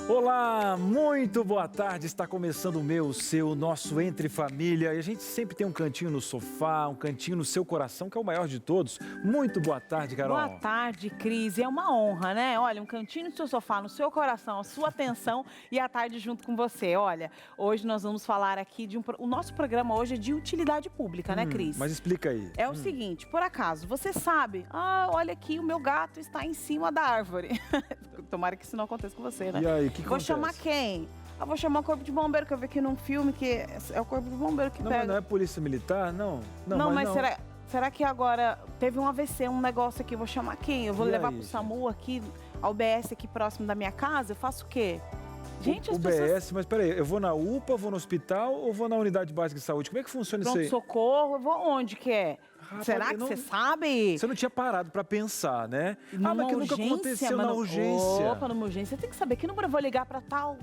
Olá, muito boa tarde. Está começando o meu, o seu, o nosso Entre Família. E a gente sempre tem um cantinho no sofá, um cantinho no seu coração, que é o maior de todos. Muito boa tarde, Carol. Boa tarde, Cris. É uma honra, né? Olha, um cantinho no seu sofá, no seu coração, a sua atenção e a tarde junto com você. Olha, hoje nós vamos falar aqui de o nosso programa hoje é de utilidade pública, né, Cris? Mas explica aí. É o seguinte, por acaso, você sabe, olha aqui, o meu gato está em cima da árvore. Tomara que isso não aconteça com você, né? E aí, o que Vou acontece? chamar quem? Eu vou chamar o corpo de bombeiro, que eu vi aqui num filme que é o corpo de bombeiro que Não, pega. mas não é polícia militar, não? Não, mas será que agora teve um AVC, um negócio aqui, eu vou chamar quem? Eu vou E levar aí, pro SAMU aqui, ao UBS aqui próximo da minha casa, eu faço o quê? Gente, o as pessoas... BS, mas peraí, eu vou na UPA, vou no hospital ou vou na unidade básica de saúde? Como é que funciona isso aí? Pronto-socorro, eu vou onde que é? Rapaz, Será que você sabe? Você não tinha parado pra pensar, né? Numa mas que nunca urgência, aconteceu na mano. urgência. Opa, numa urgência. Você tem que saber que número eu vou ligar pra tal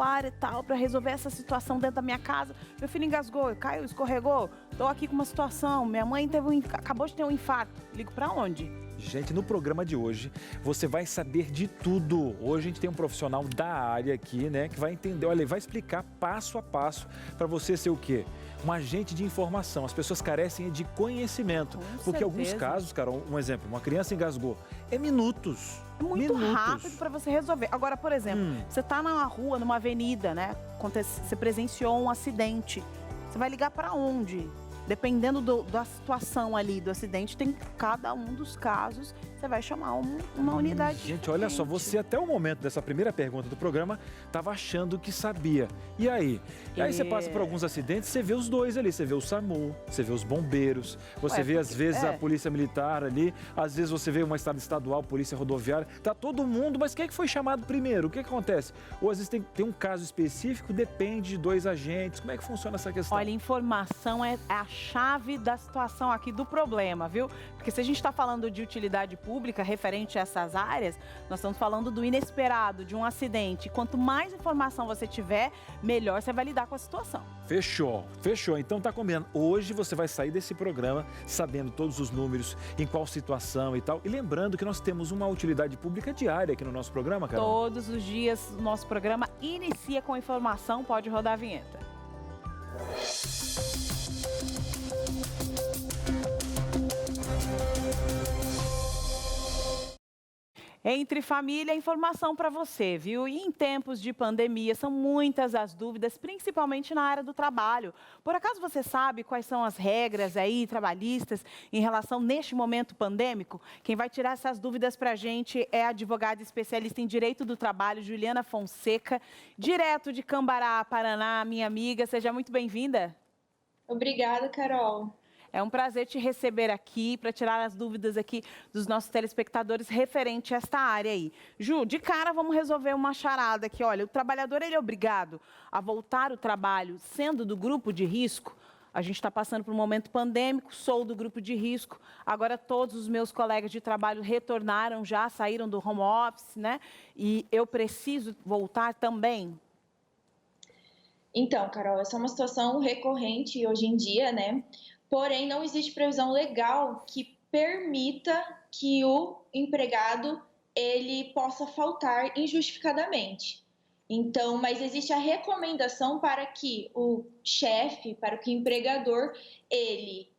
área e tal, pra resolver essa situação dentro da minha casa. Meu filho engasgou, caiu, escorregou. Tô aqui com uma situação. Minha mãe acabou de ter um infarto. Ligo pra onde? Gente, no programa de hoje, você vai saber de tudo. Hoje a gente tem um profissional da área aqui, né, que vai entender, olha, vai explicar passo a passo para você ser o quê? Um agente de informação. As pessoas carecem de conhecimento. Porque em alguns casos, cara, um exemplo, uma criança engasgou, é minutos. É muito rápido para você resolver. Agora, por exemplo, você tá na rua, numa avenida, né? Você presenciou um acidente. Você vai ligar para onde? Dependendo da situação ali, do acidente, tem cada um dos casos, você vai chamar uma unidade. Gente, olha só, você até o momento dessa primeira pergunta do programa estava achando que sabia. E aí? E aí você passa por alguns acidentes, você vê os dois ali, você vê o SAMU, você vê os bombeiros, você vê às vezes a polícia militar ali, às vezes você vê uma estrada estadual, polícia rodoviária, tá todo mundo, mas quem é que foi chamado primeiro? O que acontece? Ou às vezes tem um caso específico, depende de dois agentes, como é que funciona essa questão? Olha, informação é a chave da situação aqui, do problema, viu? Porque se a gente está falando de utilidade pública referente a essas áreas, nós estamos falando do inesperado, de um acidente. Quanto mais informação você tiver, melhor você vai lidar com a situação. Fechou. Então tá combinando. Hoje você vai sair desse programa sabendo todos os números, em qual situação e tal. E lembrando que nós temos uma utilidade pública diária aqui no nosso programa, Carol. Todos os dias o nosso programa inicia com informação, pode rodar a vinheta. Entre Família, informação para você, viu? E em tempos de pandemia, são muitas as dúvidas, principalmente na área do trabalho. Por acaso você sabe quais são as regras aí trabalhistas em relação neste momento pandêmico? Quem vai tirar essas dúvidas para a gente é a advogada especialista em Direito do Trabalho, Juliana Fonseca, direto de Cambará, Paraná, minha amiga. Seja muito bem-vinda. Obrigada, Carol. É um prazer te receber aqui para tirar as dúvidas aqui dos nossos telespectadores referente a esta área aí. Ju, de cara vamos resolver uma charada aqui. Olha, o trabalhador ele é obrigado a voltar ao trabalho sendo do grupo de risco? A gente está passando por um momento pandêmico, sou do grupo de risco. Agora todos os meus colegas de trabalho retornaram já, saíram do home office, né? E eu preciso voltar também? Então, Carol, essa é uma situação recorrente hoje em dia, né? Porém, não existe previsão legal que permita que o empregado ele possa faltar injustificadamente. Então, mas existe a recomendação para que o chefe, para que o empregador, ele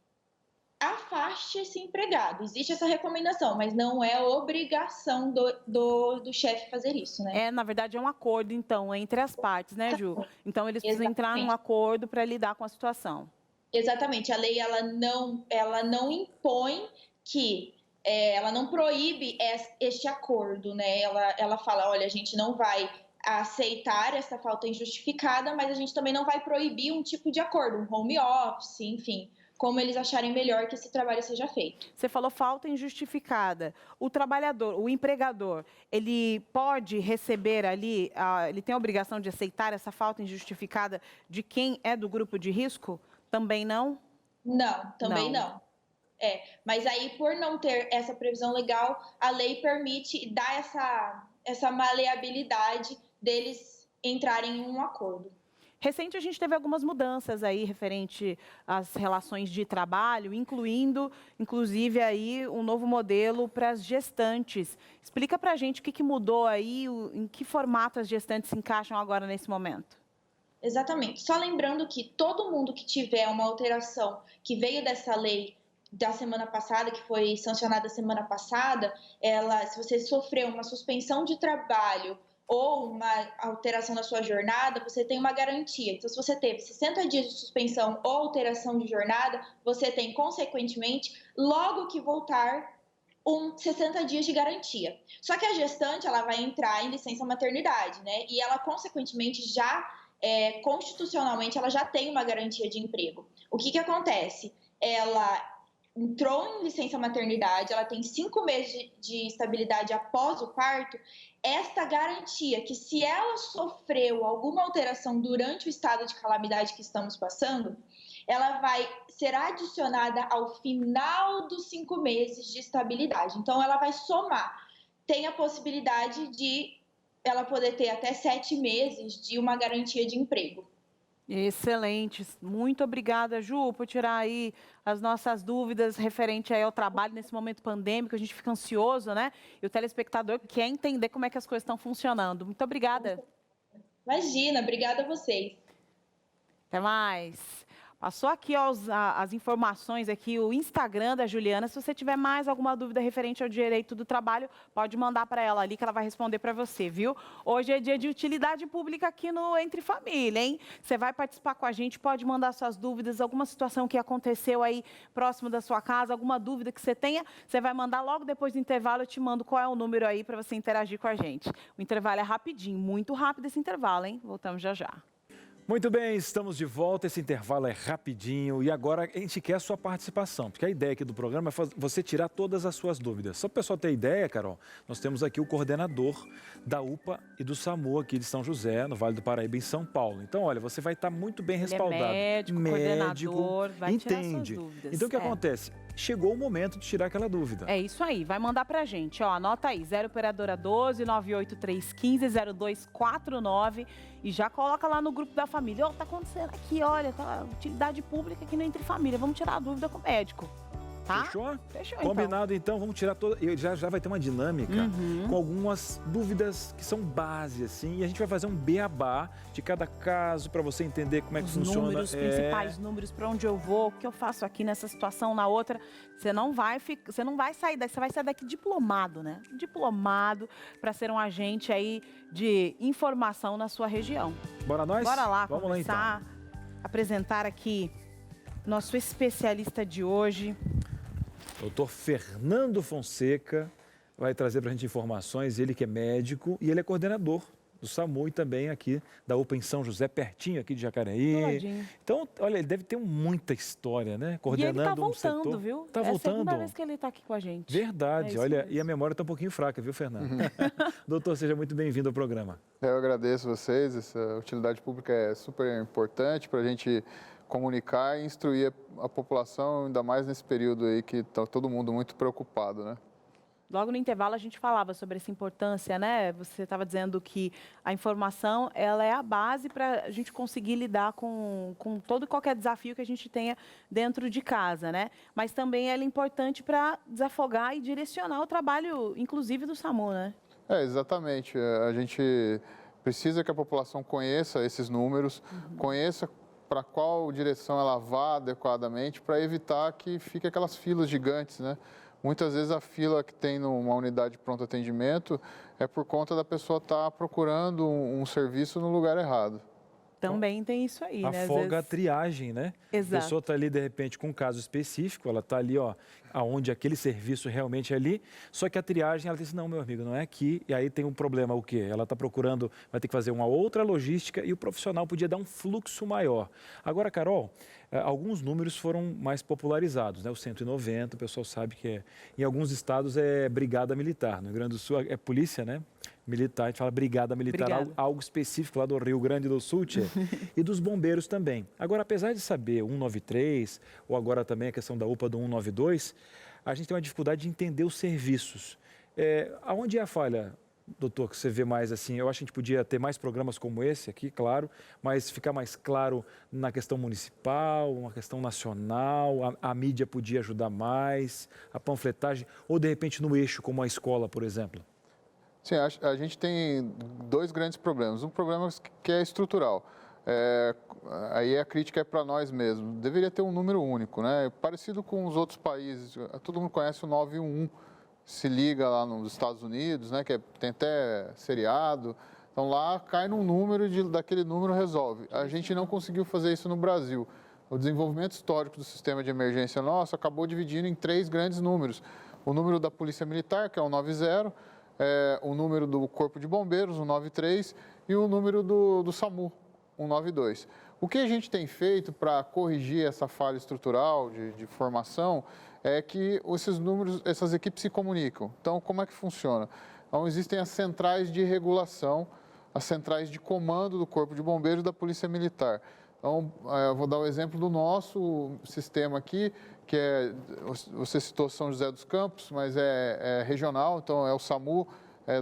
afaste esse empregado. Existe essa recomendação, mas não é obrigação do chefe fazer isso, né? Na verdade, é um acordo, então, entre as partes, né, Ju? Então, eles precisam entrar num acordo para lidar com a situação. Exatamente, a lei ela não impõe que, ela não proíbe este acordo, né? Ela fala, olha, a gente não vai aceitar essa falta injustificada, mas a gente também não vai proibir um tipo de acordo, um home office, enfim, como eles acharem melhor que esse trabalho seja feito. Você falou falta injustificada. O trabalhador, o empregador, ele pode receber ali, ele tem a obrigação de aceitar essa falta injustificada de quem é do grupo de risco? Também não? Não, também não. Mas aí, por não ter essa previsão legal, a lei permite dar essa maleabilidade deles entrarem em um acordo. Recente a gente teve algumas mudanças aí referente às relações de trabalho, inclusive aí um novo modelo para as gestantes. Explica para a gente o que mudou aí, em que formato as gestantes se encaixam agora nesse momento. Exatamente. Só lembrando que todo mundo que tiver uma alteração que veio dessa lei da semana passada, que foi sancionada semana passada, se você sofreu uma suspensão de trabalho ou uma alteração na sua jornada, você tem uma garantia. Então, se você teve 60 dias de suspensão ou alteração de jornada, você tem, consequentemente, logo que voltar, 60 dias de garantia. Só que a gestante, ela vai entrar em licença maternidade, né? E ela, consequentemente, constitucionalmente, ela já tem uma garantia de emprego. O que acontece? Ela entrou em licença maternidade, ela tem 5 meses de estabilidade após o parto. Esta garantia que, se ela sofreu alguma alteração durante o estado de calamidade que estamos passando, ela vai ser adicionada ao final dos 5 meses de estabilidade. Então, ela vai somar. Tem a possibilidade de ela poder ter até 7 meses de uma garantia de emprego. Excelente. Muito obrigada, Ju, por tirar aí as nossas dúvidas referente aí ao trabalho nesse momento pandêmico. A gente fica ansioso, né? E o telespectador quer entender como é que as coisas estão funcionando. Muito obrigada. Imagina, obrigada a vocês. Até mais. Passou aqui ó, as informações aqui, o Instagram da Juliana. Se você tiver mais alguma dúvida referente ao direito do trabalho, pode mandar para ela ali que ela vai responder para você, viu? Hoje é dia de utilidade pública aqui no Entre Família, hein? Você vai participar com a gente, pode mandar suas dúvidas, alguma situação que aconteceu aí próximo da sua casa, alguma dúvida que você tenha, você vai mandar logo depois do intervalo, eu te mando qual é o número aí para você interagir com a gente. O intervalo é rapidinho, muito rápido esse intervalo, hein? Voltamos já já. Muito bem, estamos de volta, esse intervalo é rapidinho e agora a gente quer a sua participação, porque a ideia aqui do programa é você tirar todas as suas dúvidas. Só para o pessoal ter ideia, Carol, nós temos aqui o coordenador da UPA e do SAMU aqui de São José, no Vale do Paraíba, em São Paulo. Então, olha, você vai estar muito bem respaldado. Ele é médico, coordenador, vai entende. Tirar suas dúvidas. Então, o que acontece? Chegou o momento de tirar aquela dúvida. É isso aí, vai mandar pra gente, ó, anota aí, 0 operadora 12 98315 0249 e já coloca lá no grupo da família, ó, tá acontecendo aqui, olha, tá utilidade pública aqui no Entre Família, vamos tirar a dúvida com o médico. Tá? Fechou? Fechou, Combinado, então, vamos tirar toda. Já vai ter uma dinâmica com algumas dúvidas que são base, assim, e a gente vai fazer um beabá de cada caso para você entender como é que funciona. Números, principais números, para onde eu vou, o que eu faço aqui nessa situação, na outra. Você não vai sair daqui, você vai sair daqui diplomado, né? Diplomado para ser um agente aí de informação na sua região. Bora nós? Bora lá, vamos lá então. Apresentar aqui nosso especialista de hoje. Doutor Fernando Fonseca vai trazer para a gente informações, ele que é médico e ele é coordenador do SAMU e também aqui da UPA em São José, pertinho aqui de Jacareí. Então, olha, ele deve ter muita história, né? Coordenando e ele tá voltando, um setor. Viu? Tá voltando. É a segunda vez que ele está aqui com a gente. Verdade, olha, mesmo. E a memória está um pouquinho fraca, viu, Fernando? Doutor, seja muito bem-vindo ao programa. Eu agradeço vocês, essa utilidade pública é super importante para a gente comunicar e instruir a população, ainda mais nesse período aí que está todo mundo muito preocupado, né? Logo no intervalo a gente falava sobre essa importância, né? Você estava dizendo que a informação ela é a base para a gente conseguir lidar com todo e qualquer desafio que a gente tenha dentro de casa, né? Mas também ela é importante para desafogar e direcionar o trabalho, inclusive do SAMU, né? Exatamente. A gente precisa que a população conheça esses números, conheça para qual direção ela vá adequadamente, para evitar que fique aquelas filas gigantes, né? Muitas vezes a fila que tem numa unidade de pronto atendimento é por conta da pessoa estar procurando um serviço no lugar errado. Também tem isso aí, né? Afoga a triagem, né? Exato. A pessoa está ali, de repente, com um caso específico, ela está ali, ó, aonde aquele serviço realmente é ali, só que a triagem, ela diz, não, meu amigo, não é aqui, e aí tem um problema, o quê? Ela está procurando, vai ter que fazer uma outra logística e o profissional podia dar um fluxo maior. Agora, Carol, alguns números foram mais popularizados, né? O 190, o pessoal sabe que em alguns estados é brigada militar, no Rio Grande do Sul é polícia, né? Militar, a gente fala brigada militar, algo específico lá do Rio Grande do Sul, e dos bombeiros também. Agora, apesar de saber 193, ou agora também a questão da UPA do 192, a gente tem uma dificuldade de entender os serviços. Aonde é a falha, doutor, que você vê mais assim? Eu acho que a gente podia ter mais programas como esse aqui, claro, mas ficar mais claro na questão municipal, uma questão nacional, a mídia podia ajudar mais, a panfletagem, ou de repente no eixo, como a escola, por exemplo? Sim, a gente tem dois grandes problemas. Um problema que é estrutural. Aí a crítica é para nós mesmos. Deveria ter um número único, né? Parecido com os outros países. Todo mundo conhece o 911, se liga lá nos Estados Unidos, né? Tem até seriado. Então lá cai num número, daquele número resolve. A gente não conseguiu fazer isso no Brasil. O desenvolvimento histórico do sistema de emergência nosso acabou dividindo em 3 grandes números. O número da Polícia Militar, que é o 90, o número do Corpo de Bombeiros, o 93, e o número do SAMU, 192. O que a gente tem feito para corrigir essa falha estrutural de formação é que esses números, essas equipes se comunicam. Então, como é que funciona? Então, existem as centrais de regulação, as centrais de comando do Corpo de Bombeiros e da Polícia Militar. Então, eu vou dar o exemplo do nosso sistema aqui, que você citou São José dos Campos, mas é regional, então é o SAMU,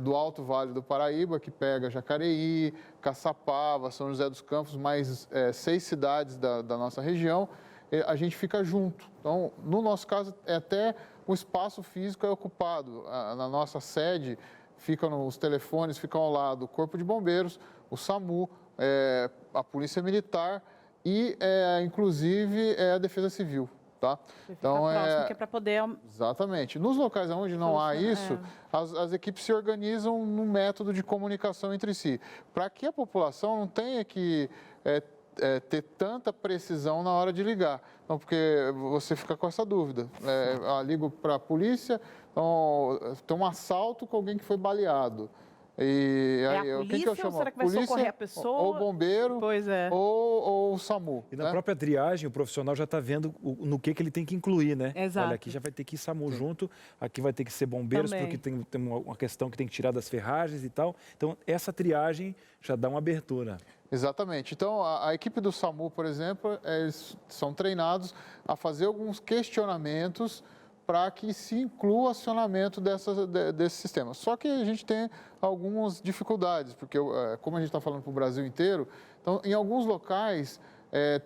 do Alto Vale do Paraíba, que pega Jacareí, Caçapava, São José dos Campos, mais 6 cidades da nossa região, a gente fica junto. Então, no nosso caso, até o espaço físico é ocupado. Na nossa sede, os telefones ficam ao lado o Corpo de Bombeiros, o SAMU, a Polícia Militar e, inclusive, a Defesa Civil. Tá? Então, próximo, que é para poder... Exatamente. Nos locais onde não há isso, as equipes se organizam num método de comunicação entre si, para que a população não tenha que ter tanta precisão na hora de ligar. Então, porque você fica com essa dúvida. Ligo para a polícia, então, tem um assalto com alguém que foi baleado. E aí, a polícia, quem que eu chamo? Ou será que vai socorrer a pessoa? Ou bombeiro, ou o SAMU. E na própria triagem, o profissional já está vendo no que ele tem que incluir, né? Exato. Olha, aqui já vai ter que ir SAMU junto, aqui vai ter que ser bombeiros, Também. porque tem uma questão que tem que tirar das ferragens e tal. Então, essa triagem já dá uma abertura. Exatamente. Então, a equipe do SAMU, por exemplo, eles são treinados a fazer alguns questionamentos para que se inclua o acionamento desse sistema. Só que a gente tem algumas dificuldades, porque como a gente está falando para o Brasil inteiro, então em alguns locais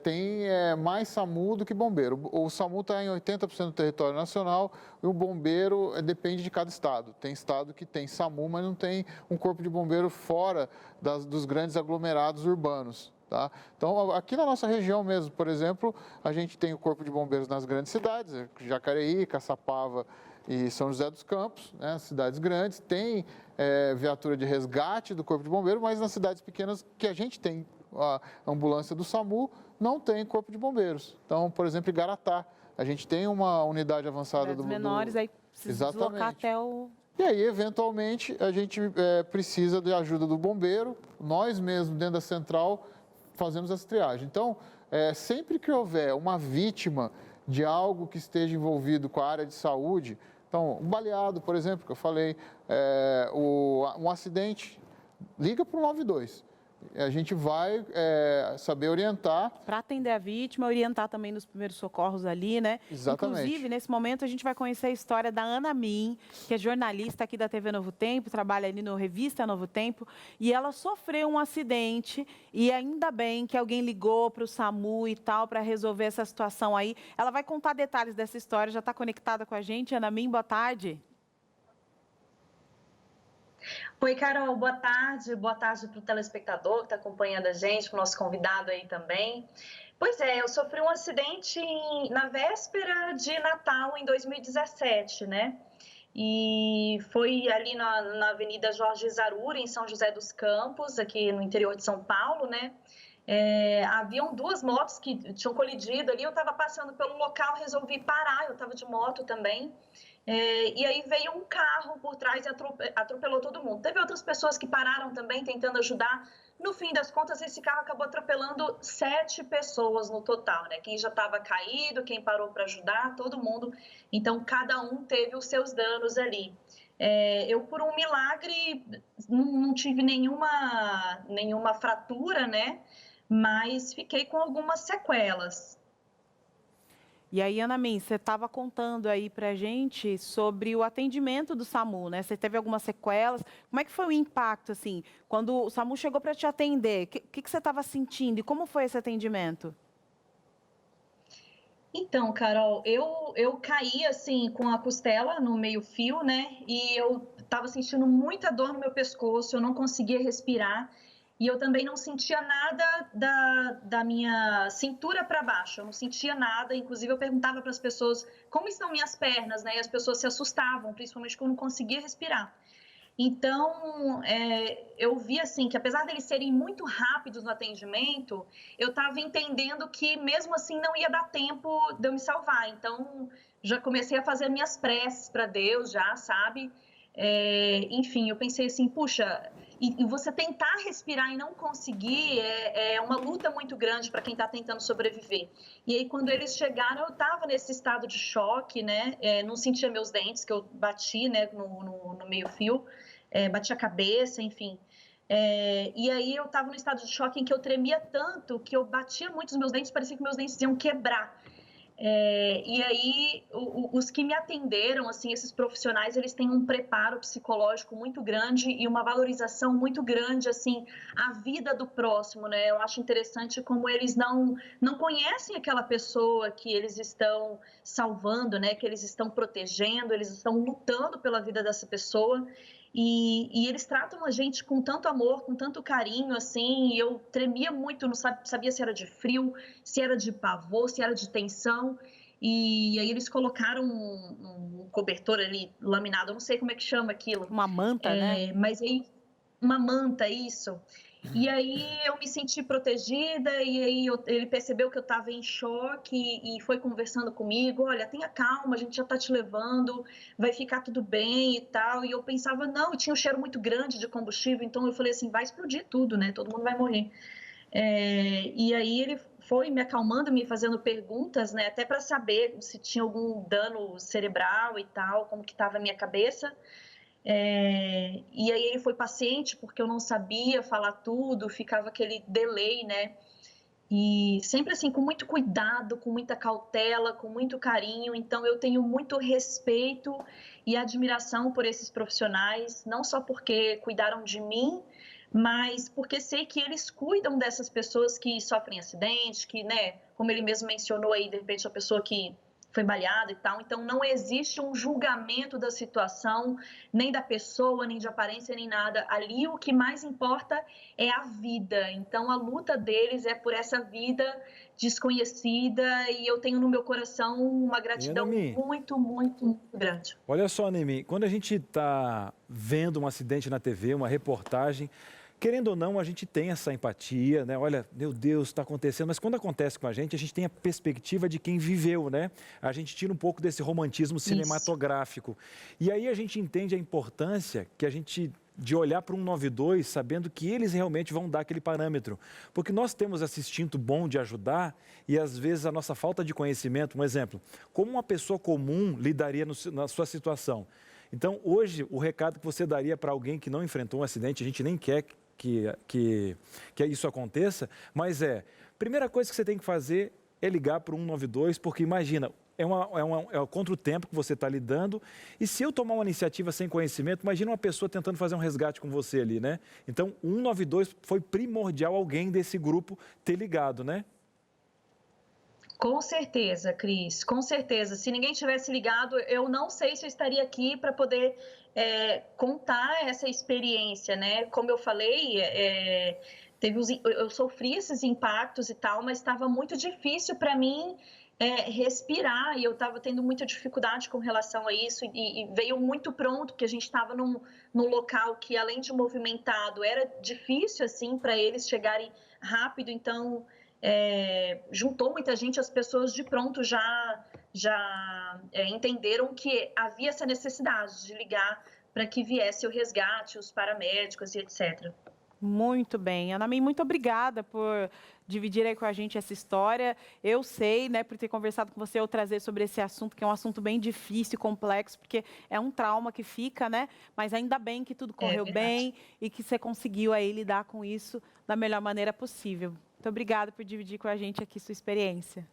tem mais SAMU do que bombeiro. O SAMU está em 80% do território nacional e o bombeiro depende de cada estado. Tem estado que tem SAMU, mas não tem um corpo de bombeiro fora dos grandes aglomerados urbanos. Tá? Então, aqui na nossa região mesmo, por exemplo, a gente tem o Corpo de Bombeiros nas grandes cidades, Jacareí, Caçapava e São José dos Campos, né, cidades grandes, tem viatura de resgate do Corpo de Bombeiros, mas nas cidades pequenas que a gente tem a ambulância do SAMU, não tem Corpo de Bombeiros. Então, por exemplo, Igaratá, a gente tem uma unidade avançada do... menores, aí precisa deslocar até o... E aí, eventualmente, a gente precisa de ajuda do bombeiro, nós mesmos, dentro da central, fazemos essa triagem. Então, sempre que houver uma vítima de algo que esteja envolvido com a área de saúde, então, um baleado, por exemplo, que eu falei, um acidente, liga para o 92. A gente vai saber orientar. Para atender a vítima, orientar também nos primeiros socorros ali, né? Exatamente. Inclusive, nesse momento, a gente vai conhecer a história da Ana Min, que é jornalista aqui da TV Novo Tempo, trabalha ali no Revista Novo Tempo, e ela sofreu um acidente, e ainda bem que alguém ligou para o SAMU e tal, para resolver essa situação aí. Ela vai contar detalhes dessa história, já está conectada com a gente. Ana Min, boa tarde. Oi, Carol, boa tarde para o telespectador que está acompanhando a gente, para o nosso convidado aí também. Pois é, eu sofri um acidente na véspera de Natal, em 2017, né? E foi ali na Avenida Jorge Zaruri, em São José dos Campos, aqui no interior de São Paulo, né? Haviam 2 motos que tinham colidido ali, eu estava passando pelo local, resolvi parar, eu estava de moto também. E aí veio um carro por trás e atropelou todo mundo. Teve outras pessoas que pararam também tentando ajudar. No fim das contas, esse carro acabou atropelando 7 pessoas no total, né? Quem já estava caído, quem parou para ajudar, todo mundo. Então, cada um teve os seus danos ali. Eu, por um milagre, não tive nenhuma fratura, né? Mas fiquei com algumas sequelas. E aí, Ana Min, você estava contando aí pra gente sobre o atendimento do SAMU, né? Você teve algumas sequelas. Como é que foi o impacto, assim, quando o SAMU chegou para te atender? O que você estava sentindo e como foi esse atendimento? Então, Carol, eu caí assim com a costela no meio-fio, né? E eu estava sentindo muita dor no meu pescoço, eu não conseguia respirar. E eu também não sentia nada da minha cintura para baixo, eu não sentia nada. Inclusive, eu perguntava para as pessoas como estão minhas pernas, né? E as pessoas se assustavam, principalmente porque eu não conseguia respirar. Então, eu vi assim que apesar deles serem muito rápidos no atendimento, eu estava entendendo que mesmo assim não ia dar tempo de eu me salvar. Então, já comecei a fazer minhas preces para Deus, já, sabe? Enfim, eu pensei assim, puxa, e você tentar respirar e não conseguir é uma luta muito grande para quem está tentando sobreviver. E aí, quando eles chegaram, eu estava nesse estado de choque, né? Não sentia meus dentes, que eu bati, né, no meio-fio. Bati a cabeça, enfim. E aí eu estava no estado de choque em que eu tremia tanto que eu batia muito os meus dentes, parecia que meus dentes iam quebrar. E aí os que me atenderam, assim, esses profissionais, eles têm um preparo psicológico muito grande e uma valorização muito grande, assim, a vida do próximo, né? Eu acho interessante como eles não conhecem aquela pessoa que eles estão salvando, né? Que eles estão protegendo, eles estão lutando pela vida dessa pessoa. E eles tratam a gente com tanto amor, com tanto carinho, assim, e eu tremia muito, não sabia se era de frio, se era de pavor, se era de tensão, e aí eles colocaram um cobertor ali, laminado, eu não sei como é que chama aquilo. Uma manta, né? Mas aí, uma manta, isso. E aí eu me senti protegida e aí ele percebeu que eu estava em choque e foi conversando comigo, olha, tenha calma, a gente já está te levando, vai ficar tudo bem e tal. E eu pensava, não, e tinha um cheiro muito grande de combustível, então eu falei assim, vai explodir tudo, né? Todo mundo vai morrer. E aí ele foi me acalmando, me fazendo perguntas, né? Até para saber se tinha algum dano cerebral e tal, como que estava a minha cabeça. E aí ele foi paciente porque eu não sabia falar tudo, ficava aquele delay, né? E sempre assim, com muito cuidado, com muita cautela, com muito carinho. Então eu tenho muito respeito e admiração por esses profissionais, não só porque cuidaram de mim, mas porque sei que eles cuidam dessas pessoas que sofrem acidentes, que, né, como ele mesmo mencionou aí, de repente a pessoa que foi baleada e tal. Então, não existe um julgamento da situação, nem da pessoa, nem de aparência, nem nada. Ali, o que mais importa é a vida. Então, a luta deles é por essa vida desconhecida e eu tenho no meu coração uma gratidão muito, muito, muito grande. Olha só, Noemi, quando a gente está vendo um acidente na TV, uma reportagem, querendo ou não, a gente tem essa empatia, né? Olha, meu Deus, está acontecendo. Mas quando acontece com a gente tem a perspectiva de quem viveu, né? A gente tira um pouco desse romantismo cinematográfico. E aí a gente entende a importância que a gente de olhar para o 192, sabendo que eles realmente vão dar aquele parâmetro. Porque nós temos esse instinto bom de ajudar e, às vezes, a nossa falta de conhecimento. Um exemplo, como uma pessoa comum lidaria na sua situação? Então, hoje, o recado que você daria para alguém que não enfrentou um acidente, a gente nem quer que isso aconteça, mas primeira coisa que você tem que fazer é ligar para o 192, porque imagina, é contra o tempo que você está lidando, e se eu tomar uma iniciativa sem conhecimento, imagina uma pessoa tentando fazer um resgate com você ali, né? Então, o 192 foi primordial alguém desse grupo ter ligado, né? Com certeza, Cris, com certeza. Se ninguém tivesse ligado, eu não sei se eu estaria aqui para poder contar essa experiência, né? Como eu falei, eu sofri esses impactos e tal, mas estava muito difícil para mim respirar e eu estava tendo muita dificuldade com relação a isso e veio muito pronto, porque a gente estava num local que, além de movimentado, era difícil assim para eles chegarem rápido, então juntou muita gente, as pessoas de pronto já entenderam que havia essa necessidade de ligar para que viesse o resgate, os paramédicos e etc. Muito bem. Ana Min, muito obrigada por dividir aí com a gente essa história. Eu sei, né, por ter conversado com você, eu trazer sobre esse assunto, que é um assunto bem difícil, complexo, porque é um trauma que fica, né? Mas ainda bem que tudo correu bem e que você conseguiu aí lidar com isso da melhor maneira possível. Muito obrigada por dividir com a gente aqui sua experiência.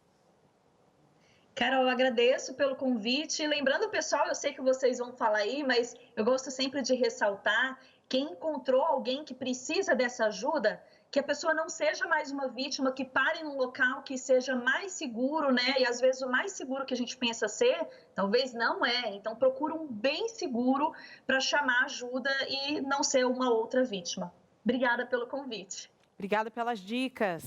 Carol, eu agradeço pelo convite. Lembrando, pessoal, eu sei que vocês vão falar aí, mas eu gosto sempre de ressaltar: quem encontrou alguém que precisa dessa ajuda, que a pessoa não seja mais uma vítima, que pare num local que seja mais seguro, né? E às vezes o mais seguro que a gente pensa ser, talvez não é. Então procura um bem seguro para chamar ajuda e não ser uma outra vítima. Obrigada pelo convite. Obrigada pelas dicas.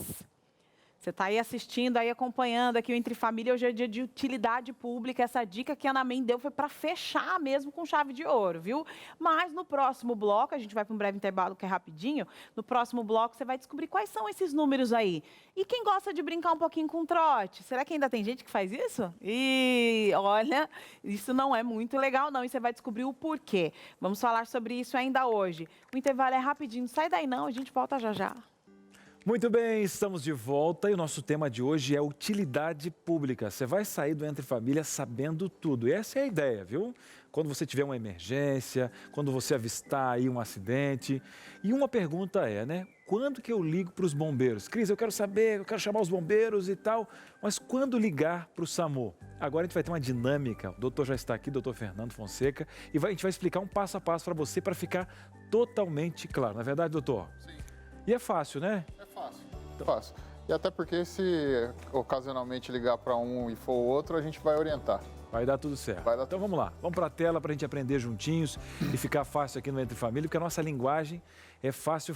Você está aí assistindo, aí acompanhando aqui o Entre Família, hoje é dia de utilidade pública. Essa dica que a Ana Men deu foi para fechar mesmo com chave de ouro, viu? Mas no próximo bloco, a gente vai para um breve intervalo que é rapidinho, no próximo bloco você vai descobrir quais são esses números aí. E quem gosta de brincar um pouquinho com trote? Será que ainda tem gente que faz isso? E olha, isso não é muito legal não, e você vai descobrir o porquê. Vamos falar sobre isso ainda hoje. O intervalo é rapidinho, não sai daí não, a gente volta já já. Muito bem, estamos de volta e o nosso tema de hoje é utilidade pública. Você vai sair do Entre Família sabendo tudo. E essa é a ideia, viu? Quando você tiver uma emergência, quando você avistar aí um acidente. E uma pergunta é, né? Quando que eu ligo para os bombeiros? Cris, eu quero saber, eu quero chamar os bombeiros e tal, mas quando ligar para o SAMU? Agora a gente vai ter uma dinâmica, o doutor já está aqui, doutor Fernando Fonseca, e a gente vai explicar um passo a passo para você, para ficar totalmente claro. Não é verdade, doutor? Sim. E é fácil, né? É fácil. Fácil. E até porque se ocasionalmente ligar para um e for o outro, a gente vai orientar. Vai dar tudo certo. Vai dar Então tudo vamos lá, vamos para a tela para a gente aprender juntinhos e ficar fácil aqui no Entre Família, porque a nossa linguagem é fácil.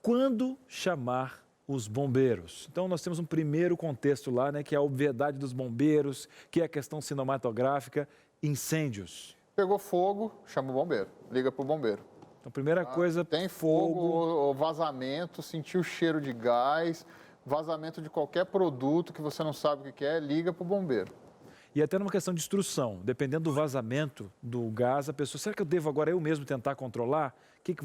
Quando chamar os bombeiros? Então nós temos um primeiro contexto lá, né, que é a obviedade dos bombeiros, que é a questão cinematográfica, incêndios. Pegou fogo, chama o bombeiro, liga para o bombeiro. Então, primeira coisa, tem fogo ou vazamento, sentiu o cheiro de gás, vazamento de qualquer produto que você não sabe o que é, liga para o bombeiro. E até numa questão de instrução, dependendo do vazamento do gás, a pessoa, será que eu devo agora eu mesmo tentar controlar? O que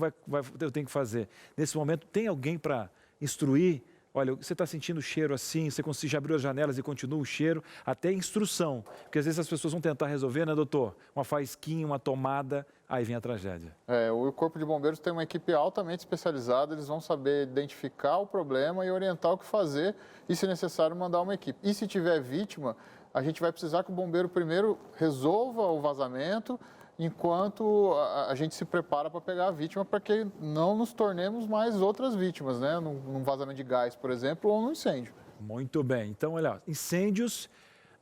eu tenho que fazer? Nesse momento, tem alguém para instruir? Olha, você está sentindo o cheiro assim, você já abriu as janelas e continua o cheiro, até instrução. Porque às vezes as pessoas vão tentar resolver, né, doutor? Uma faísquinha, uma tomada, aí vem a tragédia. O Corpo de Bombeiros tem uma equipe altamente especializada, eles vão saber identificar o problema e orientar o que fazer e, se necessário, mandar uma equipe. E se tiver vítima, a gente vai precisar que o bombeiro primeiro resolva o vazamento, enquanto a gente se prepara para pegar a vítima, para que não nos tornemos mais outras vítimas, né? Num vazamento de gás, por exemplo, ou num incêndio. Muito bem. Então, olha, incêndios,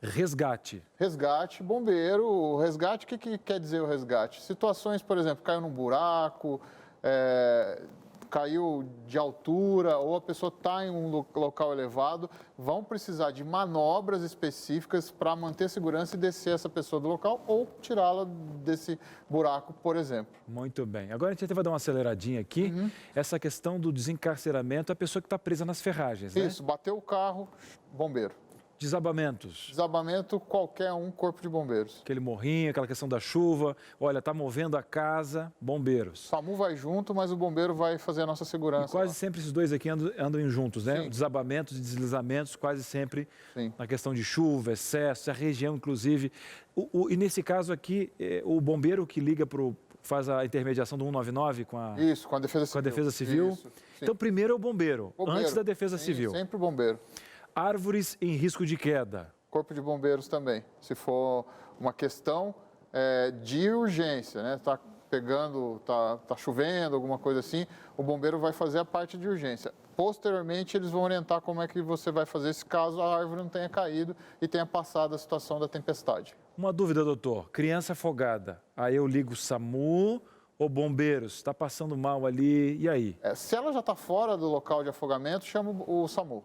resgate. Resgate, bombeiro. O resgate, o que quer dizer o resgate? Situações, por exemplo, caiu num buraco, caiu de altura, ou a pessoa está em um local elevado, vão precisar de manobras específicas para manter a segurança e descer essa pessoa do local ou tirá-la desse buraco, por exemplo. Muito bem. Agora a gente vai dar uma aceleradinha aqui. Essa questão do desencarceramento, a pessoa que está presa nas ferragens, né? Isso, bateu o carro, bombeiro. Desabamentos. Desabamento, qualquer um, corpo de bombeiros. Aquele morrinho, aquela questão da chuva, olha, está movendo a casa, bombeiros. O SAMU vai junto, mas o bombeiro vai fazer a nossa segurança. E quase sempre esses dois aqui andam juntos, né? Sim. Desabamentos e deslizamentos, quase sempre. Sim. Na questão de chuva, excesso, a região, inclusive. E nesse caso aqui, o bombeiro que liga faz a intermediação do 199 com a... Isso, com a Defesa Civil. Com a Defesa Civil. Isso, então, primeiro é o bombeiro, antes da Defesa Civil. Sempre o bombeiro. Árvores em risco de queda. Corpo de Bombeiros também. Se for uma questão de urgência, né? Tá pegando, tá chovendo, alguma coisa assim, o bombeiro vai fazer a parte de urgência. Posteriormente, eles vão orientar como é que você vai fazer se caso a árvore não tenha caído e tenha passado a situação da tempestade. Uma dúvida, doutor. Criança afogada. Aí eu ligo SAMU ou bombeiros? Está passando mal ali, e aí? Se ela já está fora do local de afogamento, chama o SAMU.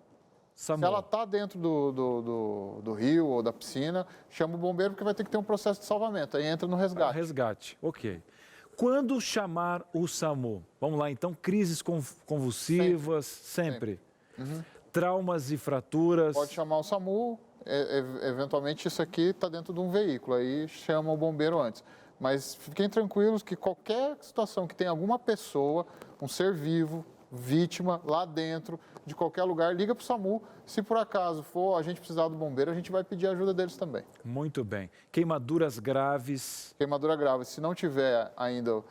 Se ela está dentro do rio ou da piscina, chama o bombeiro, porque vai ter que ter um processo de salvamento. Aí entra no resgate. Resgate, ok. Quando chamar o SAMU? Vamos lá, então, crises convulsivas, sempre. Traumas e fraturas. Pode chamar o SAMU, eventualmente isso aqui está dentro de um veículo, aí chama o bombeiro antes. Mas fiquem tranquilos que qualquer situação que tenha alguma pessoa, um ser vivo, vítima, lá dentro, de qualquer lugar, liga para o SAMU. Se por acaso for a gente precisar do bombeiro, a gente vai pedir a ajuda deles também. Muito bem. Queimaduras graves. Queimadura grave. Se não tiver ainda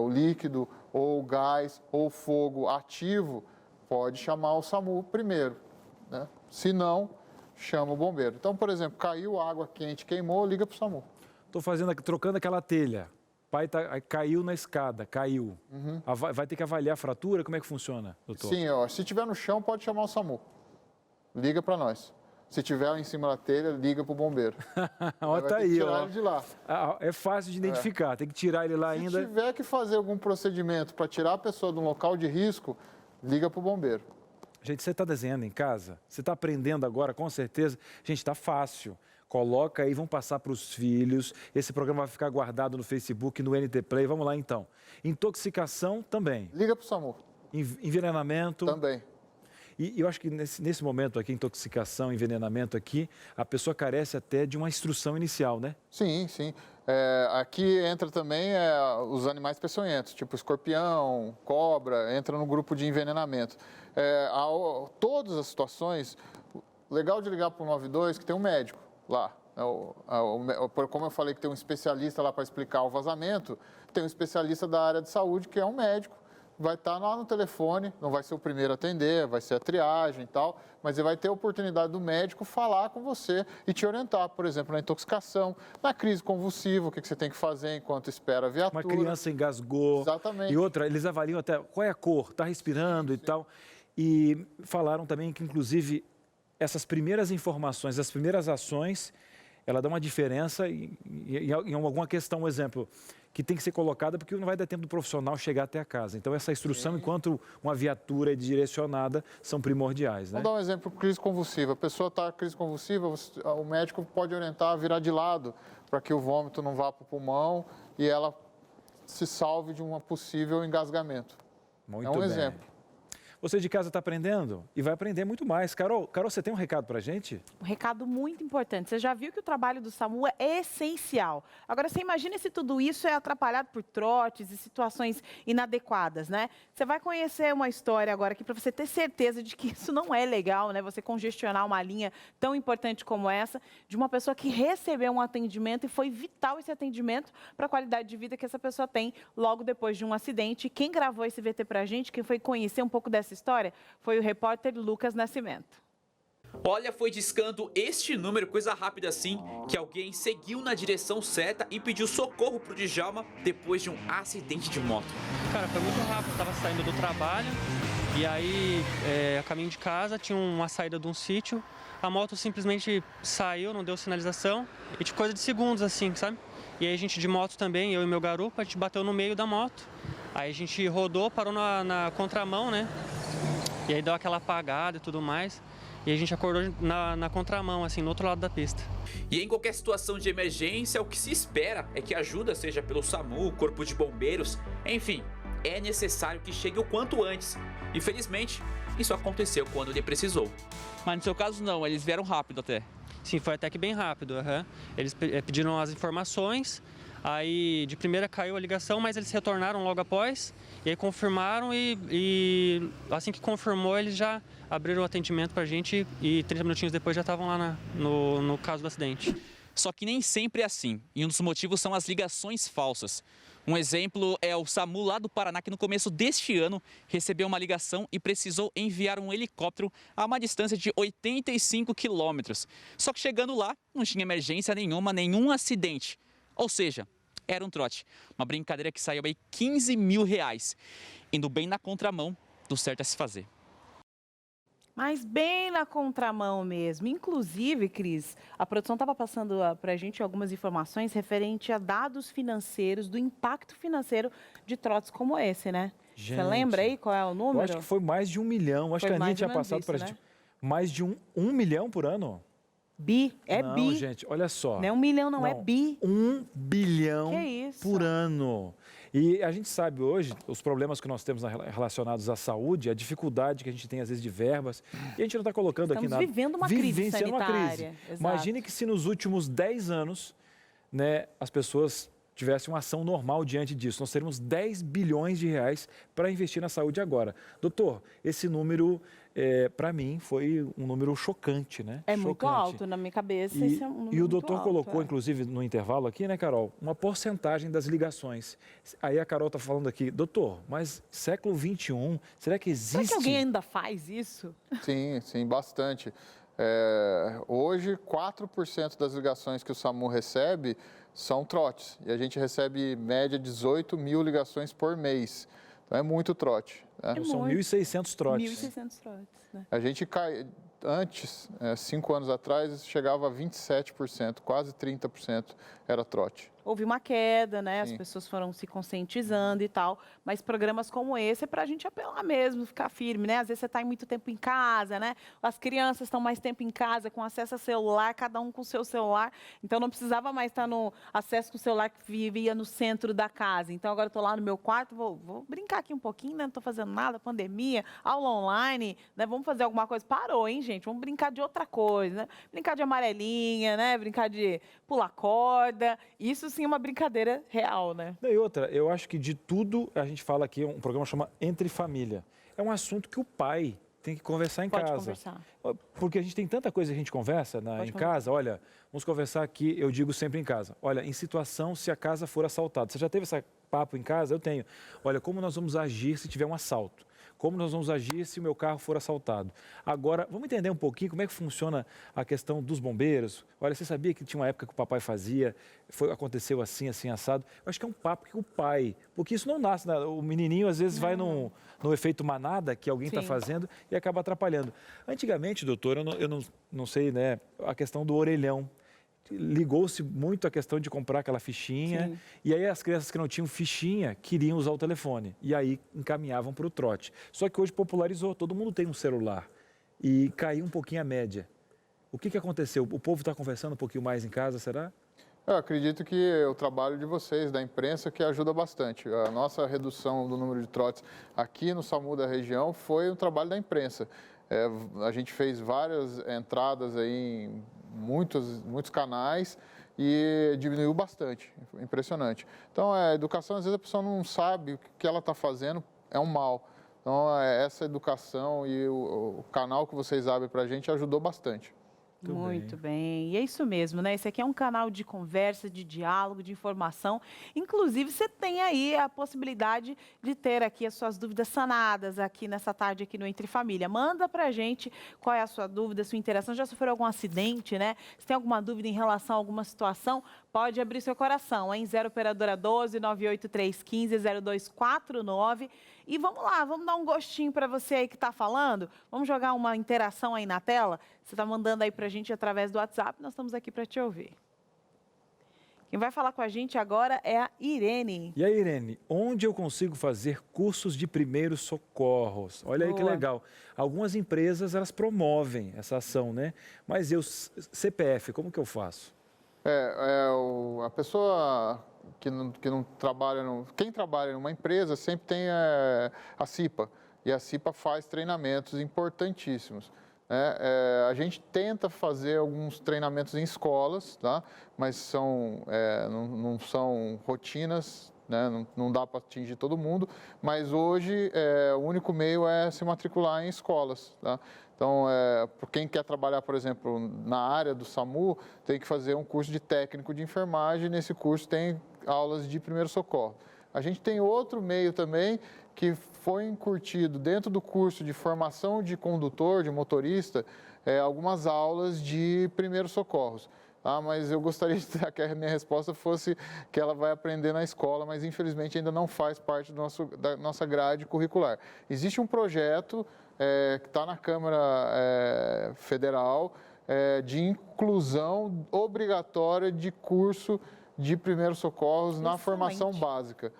o líquido, ou o gás, ou o fogo ativo, pode chamar o SAMU primeiro, né? Se não, chama o bombeiro. Então, por exemplo, caiu água quente, queimou, liga para o SAMU. Estou trocando aquela telha. Pai caiu na escada, caiu. Vai ter que avaliar a fratura? Como é que funciona, doutor? Sim, se tiver no chão, pode chamar o SAMU. Liga para nós. Se tiver em cima da telha, liga para o bombeiro. Ó, tá aí, tirar ó. ele de lá. É fácil de identificar, tem que tirar ele lá ainda. Se tiver que fazer algum procedimento para tirar a pessoa de um local de risco, liga para o bombeiro. Gente, você está desenhando em casa? Você está aprendendo agora, com certeza? Gente, está fácil. Coloca aí, vão passar para os filhos. Esse programa vai ficar guardado no Facebook, no NT Play. Vamos lá, então. Intoxicação também. Liga para o SAMU. Envenenamento. Também. E eu acho que nesse momento aqui, intoxicação, envenenamento aqui, a pessoa carece até de uma instrução inicial, né? Sim, sim. Aqui entra também os animais peçonhentos, tipo escorpião, cobra, entra no grupo de envenenamento. Todas as situações, legal de ligar para o 92 que tem um médico lá. Como eu falei que tem um especialista lá para explicar o vazamento, tem um especialista da área de saúde que é um médico. Vai estar lá no telefone, não vai ser o primeiro a atender, vai ser a triagem e tal, mas ele vai ter a oportunidade do médico falar com você e te orientar, por exemplo, na intoxicação, na crise convulsiva, o que você tem que fazer enquanto espera a viatura. Uma criança engasgou. Exatamente. E outra, eles avaliam até qual é a cor, está respirando e tal. E falaram também que, inclusive, essas primeiras informações, as primeiras ações, ela dá uma diferença em alguma questão, um exemplo, que tem que ser colocada porque não vai dar tempo do profissional chegar até a casa. Então, essa instrução, enquanto uma viatura é direcionada, são primordiais, né? Vamos dar um exemplo, crise convulsiva. A pessoa está com crise convulsiva, o médico pode orientar a virar de lado para que o vômito não vá para o pulmão e ela se salve de um possível engasgamento. Muito é um bem. exemplo. Você de casa está aprendendo e vai aprender muito mais. Carol, você tem um recado para a gente? Um recado muito importante. Você já viu que o trabalho do SAMU é essencial. Agora, você imagina se tudo isso é atrapalhado por trotes e situações inadequadas, né? Você vai conhecer uma história agora aqui para você ter certeza de que isso não é legal, né? Você congestionar uma linha tão importante como essa, de uma pessoa que recebeu um atendimento e foi vital esse atendimento para a qualidade de vida que essa pessoa tem logo depois de um acidente. E quem gravou esse VT para a gente, quem foi conhecer um pouco dessa história, foi o repórter Lucas Nascimento. Olha, foi discando este número, coisa rápida assim, que alguém seguiu na direção certa e pediu socorro pro Djalma depois de um acidente de moto. Cara, foi muito rápido, eu tava saindo do trabalho e aí, a caminho de casa, tinha uma saída de um sítio, a moto simplesmente saiu, não deu sinalização, e de coisa de segundos assim, sabe? E aí a gente de moto também, eu e meu garupa, a gente bateu no meio da moto, aí a gente rodou, parou na contramão, né? E aí deu aquela apagada e tudo mais. E a gente acordou na contramão, assim, no outro lado da pista. E em qualquer situação de emergência, o que se espera é que a ajuda seja pelo SAMU, Corpo de Bombeiros, enfim, é necessário que chegue o quanto antes. E felizmente, isso aconteceu quando ele precisou. Mas no seu caso não, eles vieram rápido até. Sim, foi até que bem rápido. Eles pediram as informações, aí de primeira caiu a ligação, mas eles retornaram logo após, e aí confirmaram e assim que confirmou eles já abriram o atendimento pra gente e 30 minutinhos depois já estavam lá no caso do acidente. Só que nem sempre é assim, e um dos motivos são as ligações falsas. Um exemplo é o SAMU lá do Paraná, que no começo deste ano recebeu uma ligação e precisou enviar um helicóptero a uma distância de 85 quilômetros. Só que chegando lá, não tinha emergência nenhuma, nenhum acidente. Ou seja, era um trote. Uma brincadeira que saiu aí R$15 mil, indo bem na contramão do certo a se fazer. Mas bem na contramão mesmo. Inclusive, Cris, a produção estava passando para a gente algumas informações referente a dados financeiros, do impacto financeiro de trotes como esse, né? Você lembra aí qual é o número? Eu acho que foi mais de 1 milhão. Acho que a Aninha tinha passado para a gente. Mais de 1 milhão por ano? Bi, não, bi. Gente, olha só. Não é 1 milhão, não, é bi. 1 bilhão por ano. E a gente sabe hoje os problemas que nós temos relacionados à saúde, a dificuldade que a gente tem às vezes de verbas. E a gente não está colocando aqui nada. Estamos vivendo uma crise sanitária. Uma crise. Exato. Imagine que se nos últimos 10 anos, né, as pessoas tivessem uma ação normal diante disso. Nós teríamos 10 bilhões de reais para investir na saúde agora. Doutor, esse número, para mim, foi um número chocante, né? É muito alto na minha cabeça. Esse é um número e o doutor alto, colocou, inclusive, no intervalo aqui, né, Carol, uma porcentagem das ligações. Aí a Carol está falando aqui, doutor, mas século XXI, será que existe? Será que alguém ainda faz isso? Sim, sim, bastante. Hoje, 4% das ligações que o SAMU recebe são trotes. E a gente recebe, em média, 18 mil ligações por mês. Então, é muito trote. Né? São 1.600 trotes. 1.600 trotes, né? A gente cai... Antes, 5 anos atrás, chegava a 27%, quase 30% era trote. Houve uma queda, né? Sim. As pessoas foram se conscientizando e tal. Mas programas como esse é para a gente apelar mesmo, ficar firme, né? Às vezes você está muito tempo em casa, né? As crianças estão mais tempo em casa, com acesso a celular, cada um com o seu celular. Então não precisava mais estar no acesso com o celular que vivia no centro da casa. Então agora estou lá no meu quarto, vou brincar aqui um pouquinho, né? Não estou fazendo nada, pandemia, aula online, né? Vamos fazer alguma coisa. Parou, hein, gente? Vamos brincar de outra coisa, né? Brincar de amarelinha, né? Brincar de pular corda. Isso sim é uma brincadeira real, né? E outra, eu acho que de tudo, a gente fala aqui, um programa chama Entre Família. É um assunto que o pai tem que conversar em Pode casa. conversar. Porque a gente tem tanta coisa que a gente conversa em casa. Olha, vamos conversar aqui, eu digo sempre em casa. Olha, em situação se a casa for assaltada. Você já teve esse papo em casa? Eu tenho. Olha, como nós vamos agir se tiver um assalto? Como nós vamos agir se o meu carro for assaltado? Agora, vamos entender um pouquinho como é que funciona a questão dos bombeiros. Olha, você sabia que tinha uma época que o papai fazia, aconteceu assim, assim, assado? Eu acho que é um papo que o pai... Porque isso não nasce, né? O menininho às vezes vai no efeito manada que alguém está fazendo e acaba atrapalhando. Antigamente, doutor, eu não sei, né, a questão do orelhão. Ligou-se muito a questão de comprar aquela fichinha. Sim. E aí as crianças que não tinham fichinha queriam usar o telefone. E aí encaminhavam para o trote. Só que hoje popularizou, todo mundo tem um celular. E caiu um pouquinho a média. O que aconteceu? O povo está conversando um pouquinho mais em casa, será? Eu acredito que o trabalho de vocês, da imprensa, que ajuda bastante. A nossa redução do número de trotes aqui no SAMU da região foi um trabalho da imprensa. A gente fez várias entradas aí em muitos canais e diminuiu bastante, impressionante. Então, a educação, às vezes a pessoa não sabe o que ela está fazendo, é um mal. Então, essa educação e o canal que vocês abrem para a gente ajudou bastante. Muito bem. E é isso mesmo, né? Esse aqui é um canal de conversa, de diálogo, de informação. Inclusive, você tem aí a possibilidade de ter aqui as suas dúvidas sanadas aqui nessa tarde aqui no Entre Família. Manda pra gente qual é a sua dúvida, sua interação. Já sofreu algum acidente, né? Se tem alguma dúvida em relação a alguma situação, pode abrir seu coração, hein? 0 operadora 12 98315 0249. E vamos lá, vamos dar um gostinho para você aí que está falando. Vamos jogar uma interação aí na tela. Você está mandando aí para a gente através do WhatsApp. Nós estamos aqui para te ouvir. Quem vai falar com a gente agora é a Irene. E aí, Irene, onde eu consigo fazer cursos de primeiros socorros? Olha aí que legal. Algumas empresas, elas promovem essa ação, né? Mas CPF, como que eu faço? A pessoa que não trabalha... Quem trabalha numa empresa sempre tem a CIPA. E a CIPA faz treinamentos importantíssimos. A gente tenta fazer alguns treinamentos em escolas, tá? Mas não são rotinas, né? Não dá para atingir todo mundo. Mas hoje o único meio é se matricular em escolas, tá? Então, para quem quer trabalhar, por exemplo, na área do SAMU, tem que fazer um curso de técnico de enfermagem. Nesse curso tem aulas de primeiro socorro. A gente tem outro meio também que foi incutido dentro do curso de formação de condutor, de motorista, algumas aulas de primeiros socorros. Mas eu gostaria que a minha resposta fosse que ela vai aprender na escola, mas infelizmente ainda não faz parte da nossa grade curricular. Existe um projeto que está na Câmara Federal de inclusão obrigatória de curso de primeiros socorros na formação básica.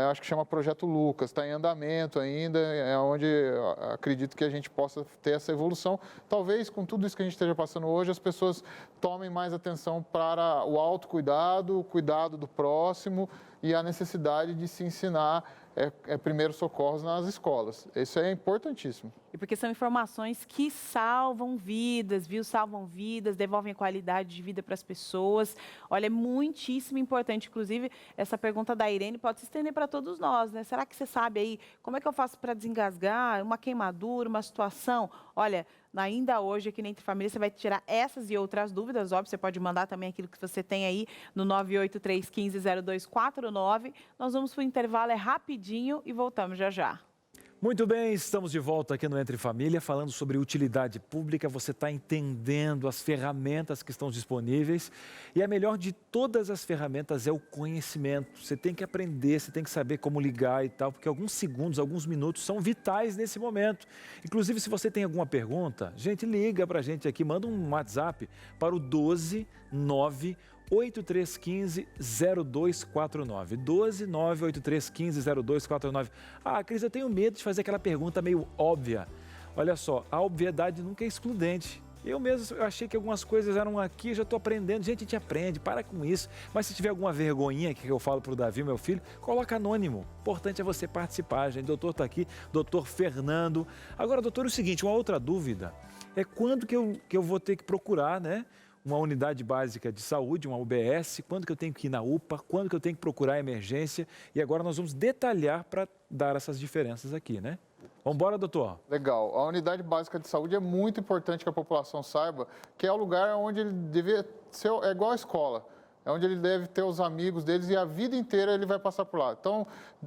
Acho que chama Projeto Lucas, está em andamento ainda, é onde acredito que a gente possa ter essa evolução. Talvez com tudo isso que a gente esteja passando hoje, as pessoas tomem mais atenção para o autocuidado, o cuidado do próximo e a necessidade de se ensinar primeiros socorros nas escolas. Isso é importantíssimo. E porque são informações que salvam vidas, viu? Salvam vidas, devolvem qualidade de vida para as pessoas. Olha, é muitíssimo importante. Inclusive, essa pergunta da Irene pode se estender para todos nós, né? Será que você sabe aí como é que eu faço para desengasgar uma queimadura, uma situação? Olha, ainda hoje aqui no Entre Família você vai tirar essas e outras dúvidas, óbvio, você pode mandar também aquilo que você tem aí no 983150249. Nós vamos para o intervalo, é rapidinho e voltamos já já. Muito bem, estamos de volta aqui no Entre Família, falando sobre utilidade pública. Você está entendendo as ferramentas que estão disponíveis. E a melhor de todas as ferramentas é o conhecimento. Você tem que aprender, você tem que saber como ligar e tal, porque alguns segundos, alguns minutos são vitais nesse momento. Inclusive, se você tem alguma pergunta, gente, liga para a gente aqui, manda um WhatsApp para o 12983150249. 12983150249. Ah, Cris, eu tenho medo de fazer aquela pergunta meio óbvia. Olha só, a obviedade nunca é excludente. Eu achei que algumas coisas eram aqui, já estou aprendendo. Gente, a gente aprende, para com isso. Mas se tiver alguma vergonhinha que eu falo para o Davi, meu filho, coloca anônimo. O importante é você participar, gente. O doutor está aqui, doutor Fernando. Agora, doutor, o seguinte, uma outra dúvida é quando que eu vou ter que procurar, né? Uma unidade básica de saúde, uma UBS, quando que eu tenho que ir na UPA, quando que eu tenho que procurar a emergência. E agora nós vamos detalhar para dar essas diferenças aqui, né? Vamos embora, doutor? Legal. A unidade básica de saúde é muito importante que a população saiba que é o lugar onde ele deve ser, é igual a escola. É onde ele deve ter os amigos deles e a vida inteira ele vai passar por lá. Então,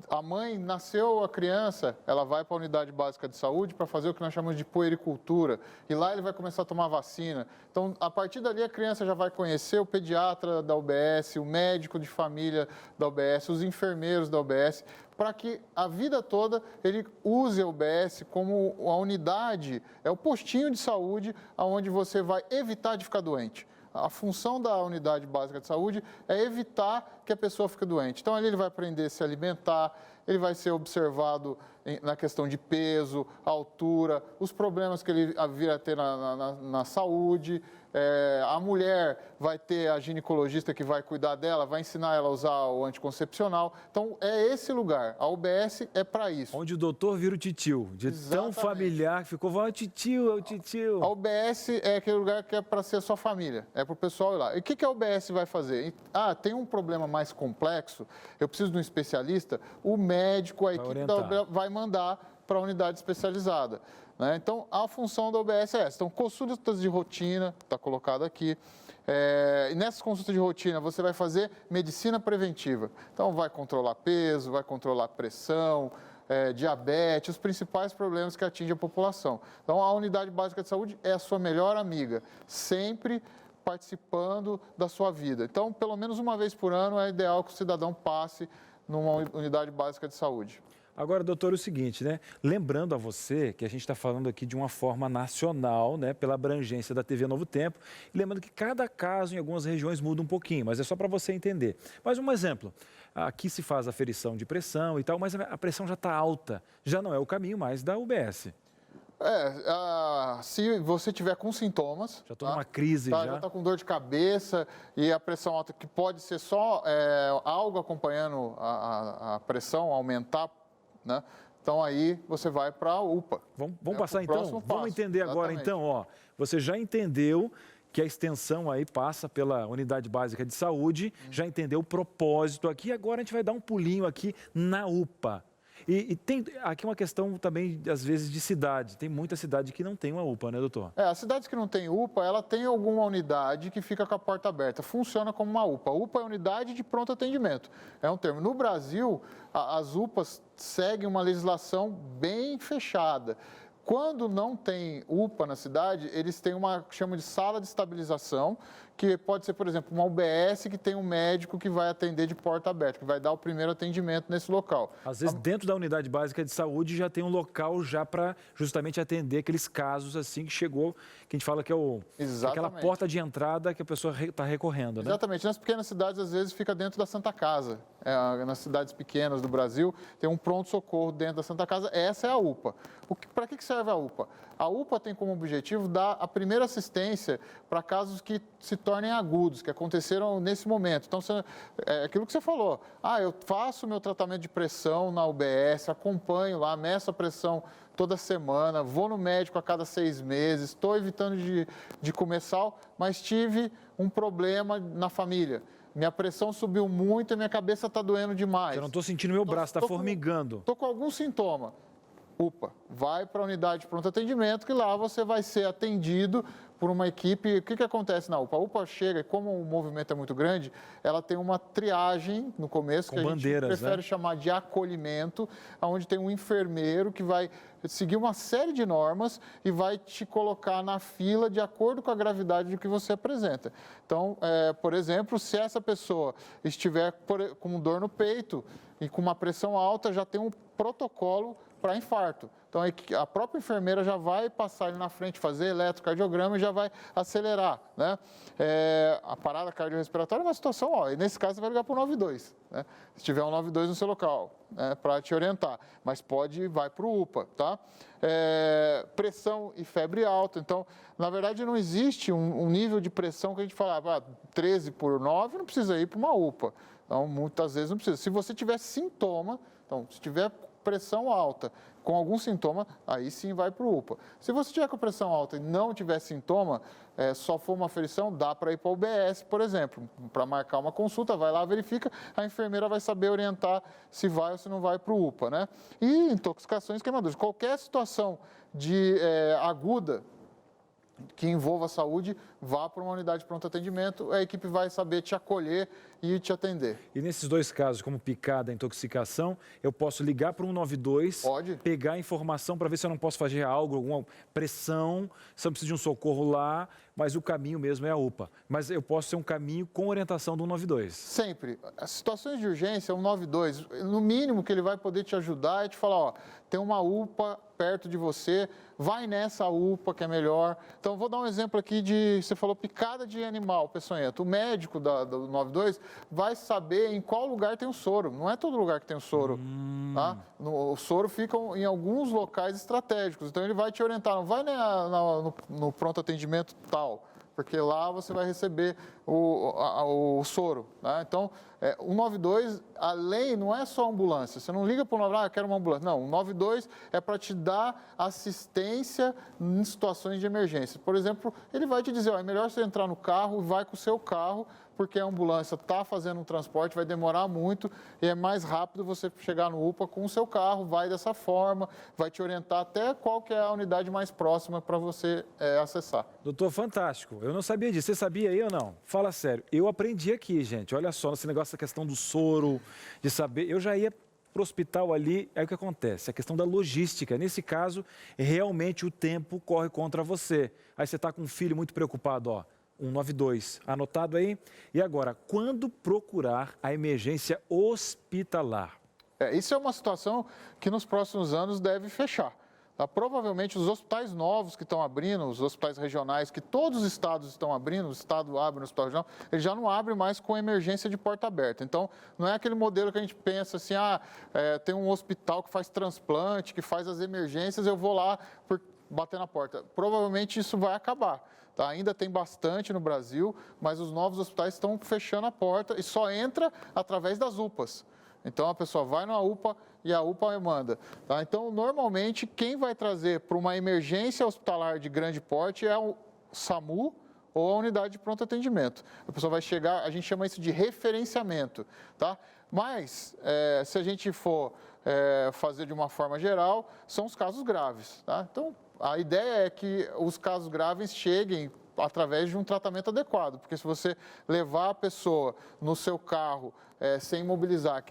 a mãe nasceu a criança, ela vai para a unidade básica de saúde para fazer o que nós chamamos de puericultura. E lá ele vai começar a tomar vacina. Então, a partir dali, a criança já vai conhecer o pediatra da UBS, o médico de família da UBS, os enfermeiros da UBS, para que a vida toda ele use a UBS como a unidade, é o postinho de saúde onde você vai evitar de ficar doente. A função da unidade básica de saúde é evitar que a pessoa fique doente. Então, ali ele vai aprender a se alimentar, ele vai ser observado na questão de peso, altura, os problemas que ele vir a ter na saúde. A mulher vai ter a ginecologista que vai cuidar dela, vai ensinar ela a usar o anticoncepcional. Então, é esse lugar. A UBS é para isso. Onde o doutor vira o titio, de Exatamente. Tão familiar que ficou, vai, o titio. A UBS é aquele lugar que é para ser a sua família, é para o pessoal ir lá. E o que a UBS vai fazer? Tem um problema mais complexo, eu preciso de um especialista, o médico, a equipe da UBS vai mandar para a unidade especializada. Né? Então, a função da UBS é essa. Então, consultas de rotina, está colocado aqui. E nessas consultas de rotina, você vai fazer medicina preventiva. Então, vai controlar peso, vai controlar pressão, diabetes, os principais problemas que atingem a população. Então, a unidade básica de saúde é a sua melhor amiga, sempre participando da sua vida. Então, pelo menos uma vez por ano, é ideal que o cidadão passe numa unidade básica de saúde. Agora, doutor, é o seguinte, né? Lembrando a você que a gente está falando aqui de uma forma nacional, né? Pela abrangência da TV Novo Tempo. E lembrando que cada caso em algumas regiões muda um pouquinho, mas é só para você entender. Mas um exemplo, aqui se faz aferição de pressão e tal, mas a pressão já está alta. Já não é o caminho mais da UBS. Se você tiver com sintomas... Já estou numa crise já está com dor de cabeça e a pressão alta, que pode ser só algo acompanhando a pressão, aumentar, né? Então, aí você vai para a UPA. Vamos passar então? Vamos entender agora então, ó. Você já entendeu que a extensão aí passa pela Unidade Básica de Saúde, já entendeu o propósito aqui, agora a gente vai dar um pulinho aqui na UPA. E tem aqui uma questão também, às vezes, de cidade. Tem muita cidade que não tem uma UPA, né, doutor? As cidades que não têm UPA, ela tem alguma unidade que fica com a porta aberta. Funciona como uma UPA. UPA é unidade de pronto atendimento. É um termo. No Brasil, as UPAs seguem uma legislação bem fechada. Quando não tem UPA na cidade, eles têm uma que chama de sala de estabilização, que pode ser, por exemplo, uma UBS que tem um médico que vai atender de porta aberta, que vai dar o primeiro atendimento nesse local. Às vezes, dentro da unidade básica de saúde, já tem um local já para justamente atender aqueles casos assim que chegou, que a gente fala que é aquela porta de entrada que a pessoa está recorrendo, né? Exatamente. Nas pequenas cidades, às vezes, fica dentro da Santa Casa. Nas cidades pequenas do Brasil, tem um pronto-socorro dentro da Santa Casa. Essa é a UPA. Para que serve a UPA? A UPA tem como objetivo dar a primeira assistência para casos que se tornem agudos, que aconteceram nesse momento. Então, é aquilo que você falou. Eu faço meu tratamento de pressão na UBS, acompanho lá, meço a pressão toda semana, vou no médico a cada 6 meses, estou evitando de comer sal, mas tive um problema na família. Minha pressão subiu muito e minha cabeça está doendo demais. Eu não estou sentindo meu braço, está formigando. Estou com algum sintoma. UPA. Vai para a unidade de pronto atendimento, que lá você vai ser atendido por uma equipe. O que acontece na UPA? A UPA chega, e como o movimento é muito grande, ela tem uma triagem no começo, Com que a bandeiras, gente prefere né? chamar de acolhimento, onde tem um enfermeiro que vai seguir uma série de normas e vai te colocar na fila de acordo com a gravidade do que você apresenta. Então, por exemplo, se essa pessoa estiver com dor no peito e com uma pressão alta, já tem um protocolo para infarto. Então, a própria enfermeira já vai passar ele na frente, fazer eletrocardiograma e já vai acelerar, né? A parada cardiorrespiratória é uma situação, e nesse caso você vai ligar para o 92, né? Se tiver um 92 no seu local, né, para te orientar. Mas vai para o UPA, tá? Pressão e febre alta. Então, na verdade, não existe um nível de pressão que a gente falava, 13/9, não precisa ir para uma UPA. Então, muitas vezes não precisa. Se você tiver sintoma, então, se tiver pressão alta com algum sintoma, aí sim vai para o UPA. Se você tiver com pressão alta e não tiver sintoma, só for uma aferição, dá para ir para o UBS, por exemplo, para marcar uma consulta, vai lá, verifica, a enfermeira vai saber orientar se vai ou se não vai para o UPA, né? E intoxicações e queimaduras. Qualquer situação aguda que envolva a saúde, vá para uma unidade de pronto atendimento, a equipe vai saber te acolher e te atender. E nesses dois casos, como picada e intoxicação, eu posso ligar para o 192, Pode. pegar a informação para ver se eu não posso fazer algo, alguma pressão, se eu preciso de um socorro lá, mas o caminho mesmo é a UPA. Mas eu posso ser um caminho com orientação do 192. Sempre. As situações de urgência, o 192, no mínimo que ele vai poder te ajudar é te falar, tem uma UPA perto de você, vai nessa UPA que é melhor. Então, vou dar um exemplo aqui você falou picada de animal peçonhento. O médico do 92 vai saber em qual lugar tem o soro. Não é todo lugar que tem o soro, tá? O soro fica em alguns locais estratégicos. Então, ele vai te orientar, não vai no pronto atendimento tal, porque lá você vai receber o soro, né? Então, o 192, além, não é só ambulância. Você não liga para o 192, quero uma ambulância. Não, o 192 é para te dar assistência em situações de emergência. Por exemplo, ele vai te dizer, é melhor você entrar no carro e vai com o seu carro, porque a ambulância está fazendo um transporte, vai demorar muito e é mais rápido você chegar no UPA com o seu carro, vai dessa forma, vai te orientar até qual que é a unidade mais próxima para você acessar. Doutor, fantástico. Eu não sabia disso. Você sabia aí ou não? Fala sério. Eu aprendi aqui, gente. Olha só, nesse negócio da questão do soro, de saber. Eu já ia para o hospital ali, aí o que acontece? A questão da logística. Nesse caso, realmente o tempo corre contra você. Aí você está com um filho muito preocupado, 192, anotado aí. E agora, quando procurar a emergência hospitalar? Isso é uma situação que nos próximos anos deve fechar. Tá? Provavelmente os hospitais novos que estão abrindo, os hospitais regionais, que todos os estados estão abrindo, o estado abre no hospital regional, ele já não abre mais com emergência de porta aberta. Então, não é aquele modelo que a gente pensa assim, tem um hospital que faz transplante, que faz as emergências, eu vou lá bater na porta. Provavelmente isso vai acabar. Tá? Ainda tem bastante no Brasil, mas os novos hospitais estão fechando a porta e só entra através das UPAs. Então, a pessoa vai numa UPA e a UPA manda. Tá? Então, normalmente, quem vai trazer para uma emergência hospitalar de grande porte é o SAMU ou a unidade de pronto atendimento. A pessoa vai chegar, a gente chama isso de referenciamento. Tá? Mas, se a gente for fazer de uma forma geral, são os casos graves. Tá? Então, a ideia é que os casos graves cheguem através de um tratamento adequado, porque se você levar a pessoa no seu carro sem imobilizar,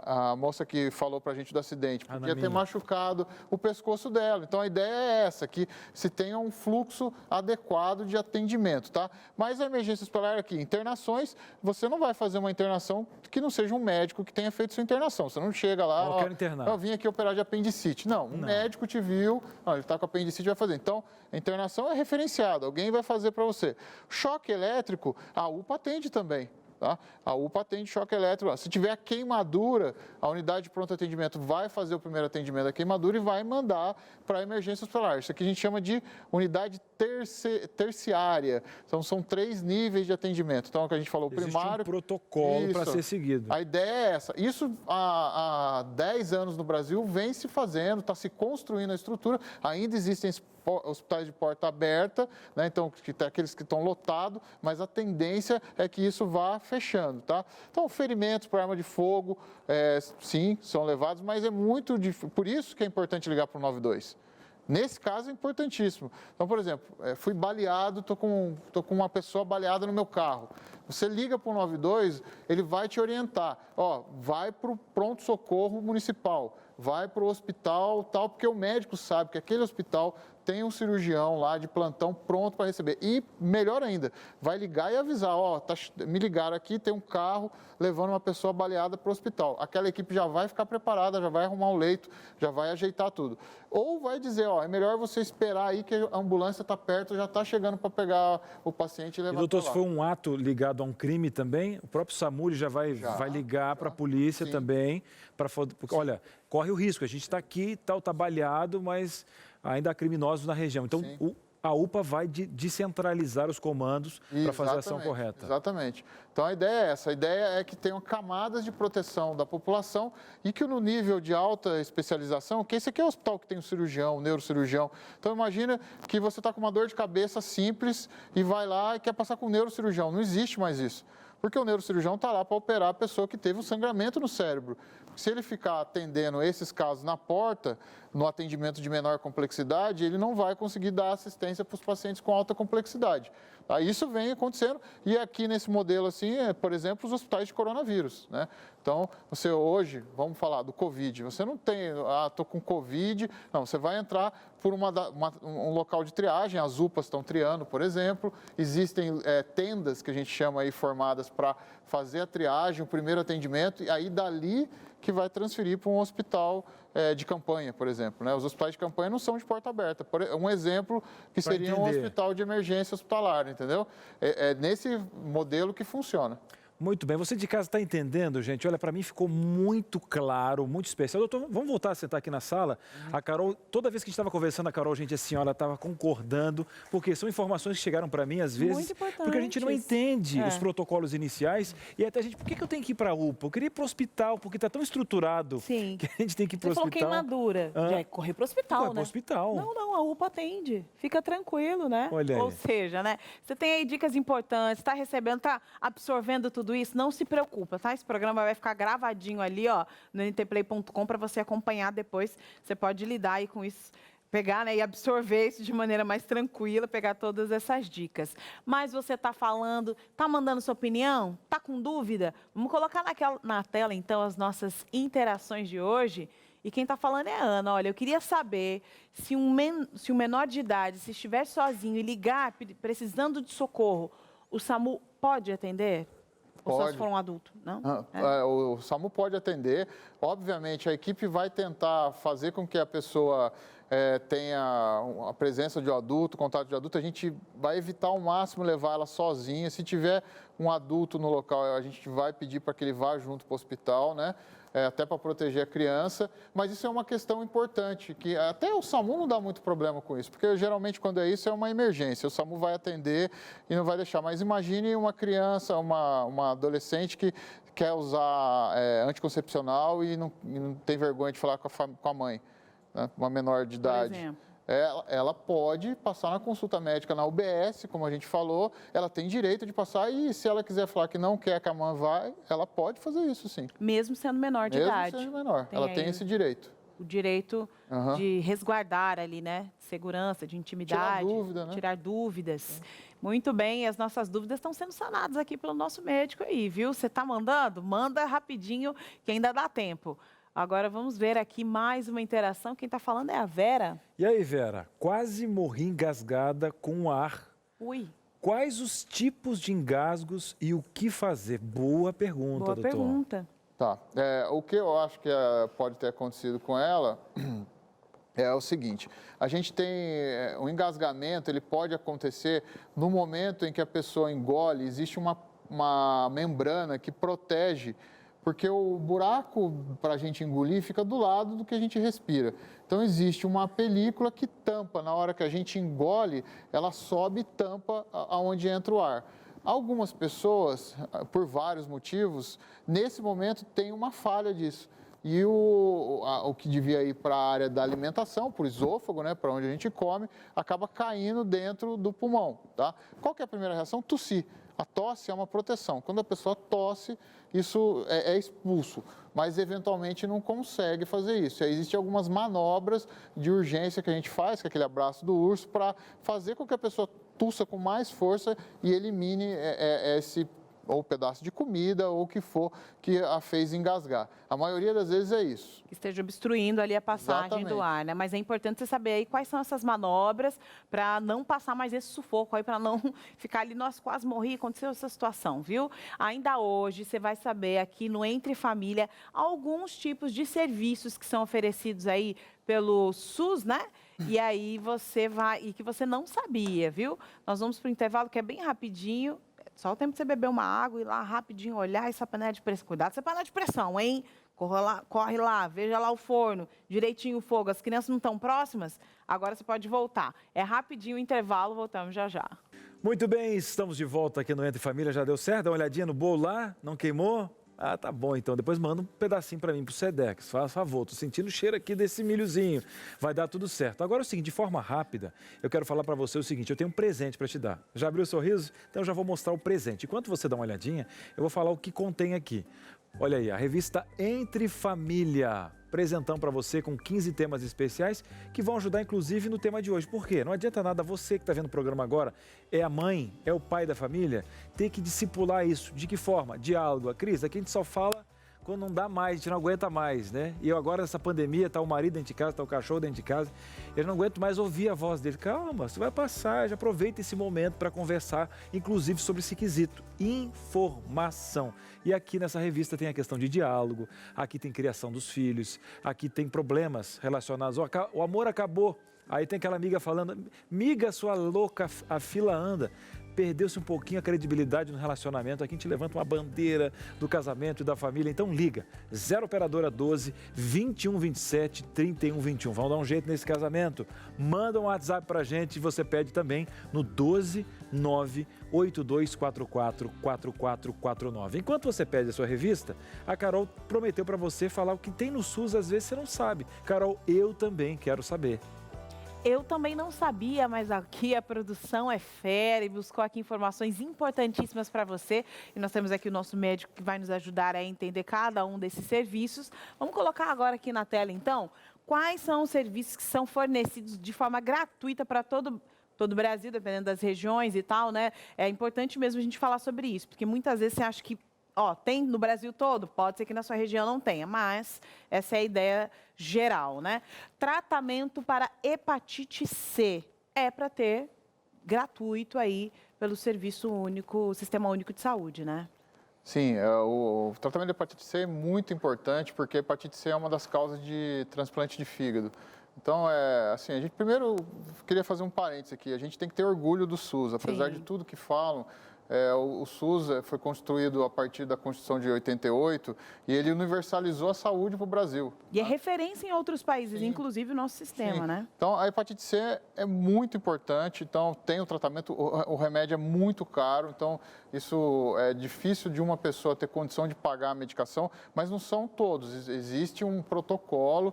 a moça que falou para a gente do acidente, podia ter machucado o pescoço dela. Então, a ideia é essa, que se tenha um fluxo adequado de atendimento, tá? Mas a emergência hospitalar aqui, internações, você não vai fazer uma internação que não seja um médico que tenha feito sua internação. Você não chega lá, eu quero internar. Eu vim aqui operar de apendicite. Não, um médico te viu, ele está com apendicite, vai fazer. Então, a internação é referenciada, alguém vai fazer para você. Choque elétrico, a UPA atende também. Tá? A UPA atende choque elétrico. Se tiver queimadura, a unidade de pronto atendimento vai fazer o primeiro atendimento da queimadura e vai mandar para a emergência hospitalar. Isso aqui a gente chama de unidade terciária. Então, são 3 níveis de atendimento. Então, é o que a gente falou, Existe primário... um protocolo para ser seguido. A ideia é essa. Isso, há 10 anos no Brasil, vem se fazendo, está se construindo a estrutura. Ainda existem hospitais de porta aberta, né? Então, aqueles que estão lotados, mas a tendência é que isso vá fechando, tá? Então, ferimentos por arma de fogo, sim, são levados, mas é muito difícil. Por isso que é importante ligar para o 92. Nesse caso é importantíssimo. Então, por exemplo, fui baleado, tô com uma pessoa baleada no meu carro. Você liga para o 92, ele vai te orientar. Ó, vai para o pronto-socorro municipal, vai para o hospital tal, porque o médico sabe que aquele hospital tem um cirurgião lá de plantão pronto para receber. E, melhor ainda, vai ligar e avisar, ó, me ligaram aqui, tem um carro levando uma pessoa baleada para o hospital. Aquela equipe já vai ficar preparada, já vai arrumar um leito, já vai ajeitar tudo. Ou vai dizer, ó, é melhor você esperar aí que a ambulância está perto, já está chegando para pegar o paciente e levar para lá. E, doutor, se for um ato ligado a um crime também, o próprio SAMU já vai ligar para a polícia também, porque, olha, corre o risco, a gente está aqui, está baleado, mas ainda há criminosos na região. Então, a UPA vai descentralizar os comandos para fazer a ação correta. Exatamente. Então, a ideia é essa. A ideia é que tenham camadas de proteção da população e que no nível de alta especialização, que esse aqui é o hospital que tem o cirurgião, o neurocirurgião. Então, imagina que você está com uma dor de cabeça simples e vai lá e quer passar com o neurocirurgião. Não existe mais isso. Porque o neurocirurgião está lá para operar a pessoa que teve um sangramento no cérebro. Se ele ficar atendendo esses casos na porta, no atendimento de menor complexidade, ele não vai conseguir dar assistência para os pacientes com alta complexidade. Isso vem acontecendo e aqui nesse modelo, assim, por exemplo, os hospitais de coronavírus, né? Então, você hoje, vamos falar do Covid, você não tem, estou com Covid, não, você vai entrar por um local de triagem, as UPAs estão triando, por exemplo, existem tendas que a gente chama aí formadas para fazer a triagem, o primeiro atendimento, e aí dali que vai transferir para um hospital de campanha, por exemplo, né? Os hospitais de campanha não são de porta aberta. Um exemplo que seria um hospital de emergência hospitalar, entendeu? É nesse modelo que funciona. Muito bem. Você de casa está entendendo, gente? Olha, para mim ficou muito claro, muito especial. Doutor, vamos voltar a sentar aqui na sala? A Carol, toda vez que a gente estava conversando, a Carol, gente, a senhora estava concordando, porque são informações que chegaram para mim, às vezes, porque a gente não entende os protocolos iniciais. E até a gente, por que eu tenho que ir para a UPA? Eu queria ir para o hospital, porque está tão estruturado que a gente tem que ir para o hospital. Você falou queimadura. Já é correr para o hospital, né? Para o hospital. Não, a UPA atende. Fica tranquilo, né? Olha aí. Ou seja, né? Você tem aí dicas importantes, está recebendo, está absorvendo tudo isso, não se preocupa, tá? Esse programa vai ficar gravadinho ali, ó, no ntplay.com para você acompanhar depois. Você pode lidar aí com isso, pegar, né, e absorver isso de maneira mais tranquila, pegar todas essas dicas. Mas você tá falando, tá mandando sua opinião? Tá com dúvida? Vamos colocar na tela, então, as nossas interações de hoje. E quem está falando é a Ana. Olha, eu queria saber se um menor de idade, se estiver sozinho e ligar precisando de socorro, o SAMU pode atender? Ou só se for um adulto, não? O SAMU pode atender. Obviamente, a equipe vai tentar fazer com que a pessoa tenha a presença de um adulto, contato de adulto. A gente vai evitar ao máximo levar ela sozinha. Se tiver um adulto no local, a gente vai pedir para que ele vá junto para o hospital, né? Até para proteger a criança, mas isso é uma questão importante, que até o SAMU não dá muito problema com isso, porque geralmente quando é isso é uma emergência, o SAMU vai atender e não vai deixar, mas imagine uma criança, uma adolescente que quer usar anticoncepcional e não tem vergonha de falar com a mãe, né? Uma menor de idade. Por exemplo. Ela pode passar na consulta médica na UBS, como a gente falou, ela tem direito de passar e se ela quiser falar que não quer que a mãe vá, ela pode fazer isso, sim. Mesmo sendo menor de idade. Mesmo sendo menor, ela tem esse direito. O direito de resguardar ali, né? Segurança, de intimidade. Tirar dúvida, né? Tirar dúvidas. Muito bem, e as nossas dúvidas estão sendo sanadas aqui pelo nosso médico aí, viu? Você está mandando? Manda rapidinho, que ainda dá tempo. Agora vamos ver aqui mais uma interação. Quem está falando é a Vera. E aí, Vera? Quase morri engasgada com ar. Ui. Quais os tipos de engasgos e o que fazer? Boa pergunta, doutor. Boa pergunta. Tá. O que eu acho que pode ter acontecido com ela é o seguinte: a gente tem um engasgamento, ele pode acontecer no momento em que a pessoa engole, existe uma membrana que protege, porque o buraco para a gente engolir fica do lado do que a gente respira. Então, existe uma película que tampa, na hora que a gente engole, ela sobe e tampa aonde entra o ar. Algumas pessoas, por vários motivos, nesse momento tem uma falha disso. E o que devia ir para a área da alimentação, para o esôfago, né, para onde a gente come, acaba caindo dentro do pulmão, tá? Qual que é a primeira reação? Tossir. A tosse é uma proteção. Quando a pessoa tosse, isso é expulso, mas eventualmente não consegue fazer isso. E aí existem algumas manobras de urgência que a gente faz, que é aquele abraço do urso, para fazer com que a pessoa tussa com mais força e elimine esse ou pedaço de comida ou o que for que a fez engasgar. A maioria das vezes é isso. Que esteja obstruindo ali a passagem Exatamente. do ar, né? Mas é importante você saber aí quais são essas manobras para não passar mais esse sufoco aí, para não ficar ali, nossa, quase morri, aconteceu essa situação, viu? Ainda hoje você vai saber aqui no Entre Família alguns tipos de serviços que são oferecidos aí pelo SUS, né? E aí você vai, e que você não sabia, viu? Nós vamos para o intervalo que é bem rapidinho. Só o tempo de você beber uma água e ir lá rapidinho olhar essa panela de pressão. Cuidado com essa panela de pressão, hein? Corre lá, veja lá o forno, direitinho o fogo. As crianças não estão próximas? Agora você pode voltar. É rapidinho o intervalo, voltamos já já. Muito bem, estamos de volta aqui no Entre Família. Já deu certo? Dá uma olhadinha no bolo lá? Não queimou? Ah, tá bom, então. Depois manda um pedacinho para mim, pro Sedex. Faz favor, tô sentindo o cheiro aqui desse milhozinho. Vai dar tudo certo. Agora é o seguinte, de forma rápida, eu quero falar para você o seguinte, eu tenho um presente para te dar. Já abriu o sorriso? Então eu já vou mostrar o presente. Enquanto você dá uma olhadinha, eu vou falar o que contém aqui. Olha aí, a revista Entre Família. Presentão para você com 15 temas especiais que vão ajudar, inclusive, no tema de hoje. Por quê? Não adianta nada você que está vendo o programa agora, é a mãe, é o pai da família, ter que discipular isso. De que forma? Diálogo. A Cris, aqui a gente só fala quando não dá mais, a gente não aguenta mais, né? E eu agora, nessa pandemia, tá o marido dentro de casa, tá o cachorro dentro de casa, eu não aguento mais ouvir a voz dele. Calma, você vai passar, já aproveita esse momento para conversar, inclusive sobre esse quesito, informação. E aqui nessa revista tem a questão de diálogo, aqui tem criação dos filhos, aqui tem problemas relacionados, o amor acabou. Aí tem aquela amiga falando, miga sua louca, a fila anda. Perdeu-se um pouquinho a credibilidade no relacionamento. Aqui a gente levanta uma bandeira do casamento e da família. Então liga, 0 operadora 12 21 27 31 21. Vamos dar um jeito nesse casamento. Manda um WhatsApp pra gente e você pede também no 12 9 8244 4449. Enquanto você pede a sua revista, a Carol prometeu para você falar o que tem no SUS, às vezes você não sabe. Carol, eu também quero saber. Eu também não sabia, mas aqui a produção é fera e buscou aqui informações importantíssimas para você. E nós temos aqui o nosso médico que vai nos ajudar a entender cada um desses serviços. Vamos colocar agora aqui na tela, então, quais são os serviços que são fornecidos de forma gratuita para todo o Brasil, dependendo das regiões e tal, né? É importante mesmo a gente falar sobre isso, porque muitas vezes você acha que tem no Brasil todo? Pode ser que na sua região não tenha, mas essa é a ideia geral, né? Tratamento para hepatite C é para ter gratuito aí pelo Serviço Único, Sistema Único de Saúde, né? Sim, o tratamento de hepatite C é muito importante porque a hepatite C é uma das causas de transplante de fígado. Então, assim, a gente primeiro queria fazer um parênteses aqui, a gente tem que ter orgulho do SUS, apesar de tudo que falam. O SUS foi construído a partir da Constituição de 88 e ele universalizou a saúde para o Brasil. E é referência em outros países, sim, inclusive o nosso sistema, sim, né? Então, a hepatite C é muito importante, então tem o tratamento, o remédio é muito caro, então isso é difícil de uma pessoa ter condição de pagar a medicação, mas não são todos, existe um protocolo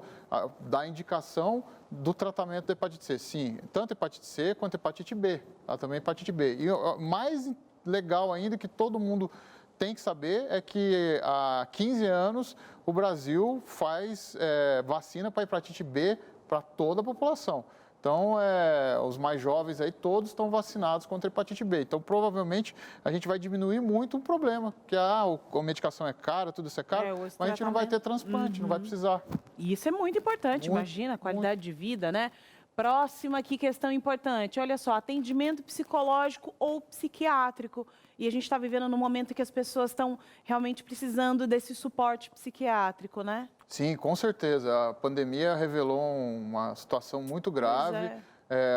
da indicação do tratamento da hepatite C. Sim, tanto hepatite C quanto hepatite B, também hepatite B. E mais legal ainda que todo mundo tem que saber é que há 15 anos o Brasil faz vacina para hepatite B para toda a população. Então, os mais jovens aí todos estão vacinados contra hepatite B. Então, provavelmente, a gente vai diminuir muito o problema, que a medicação é cara, tudo isso é caro, mas a gente não vai ter transplante, não vai precisar. E isso é muito importante, imagina, a qualidade de vida, né? Próxima aqui, questão importante. Olha só, atendimento psicológico ou psiquiátrico. E a gente está vivendo num momento que as pessoas estão realmente precisando desse suporte psiquiátrico, né? Sim, com certeza. A pandemia revelou uma situação muito grave.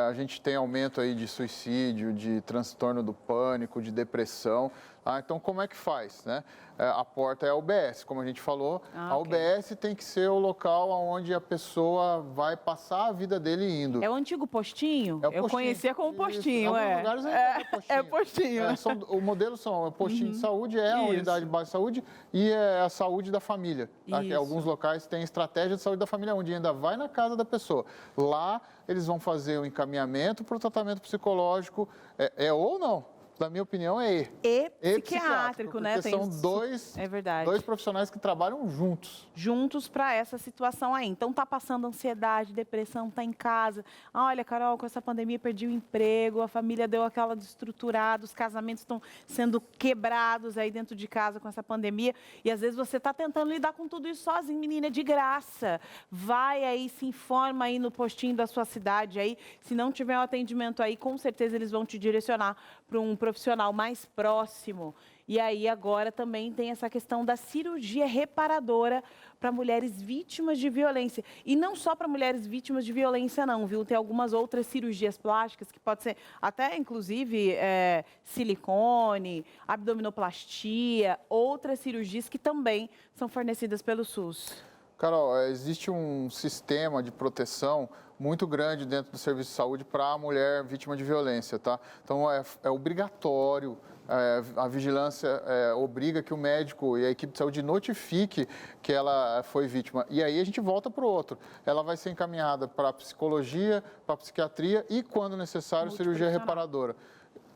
A gente tem aumento aí de suicídio, de transtorno do pânico, de depressão. Então, como é que faz, né? A porta é a UBS, como a gente falou. A UBS tem que ser o local onde a pessoa vai passar a vida dele indo. É o antigo postinho? Eu conhecia como postinho, Em alguns lugares é postinho. É postinho. O modelo são o postinho de saúde, a unidade básica de saúde e a saúde da família. Tá? Alguns locais têm estratégia de saúde da família, onde ainda vai na casa da pessoa. Lá, eles vão fazer o encaminhamento para o tratamento psicológico, ou não. na minha opinião, é psiquiátrico, né? Porque são dois profissionais que trabalham juntos para essa situação aí. Então, tá passando ansiedade, depressão, tá em casa. Olha, Carol, com essa pandemia perdi o emprego, a família deu aquela desestruturada, os casamentos estão sendo quebrados aí dentro de casa com essa pandemia. E às vezes você tá tentando lidar com tudo isso sozinho, menina, é de graça. Vai aí, se informa aí no postinho da sua cidade aí. Se não tiver um atendimento aí, com certeza eles vão te direcionar para um profissional mais próximo. E aí agora também tem essa questão da cirurgia reparadora para mulheres vítimas de violência. E não só para mulheres vítimas de violência não, viu? Tem algumas outras cirurgias plásticas que pode ser até inclusive silicone, abdominoplastia, outras cirurgias que também são fornecidas pelo SUS. Carol, existe um sistema de proteção muito grande dentro do serviço de saúde para a mulher vítima de violência, tá? Então, é obrigatório, a vigilância obriga que o médico e a equipe de saúde notifique que ela foi vítima. E aí a gente volta para o outro. Ela vai ser encaminhada para a psicologia, para a psiquiatria e, quando necessário, cirurgia reparadora.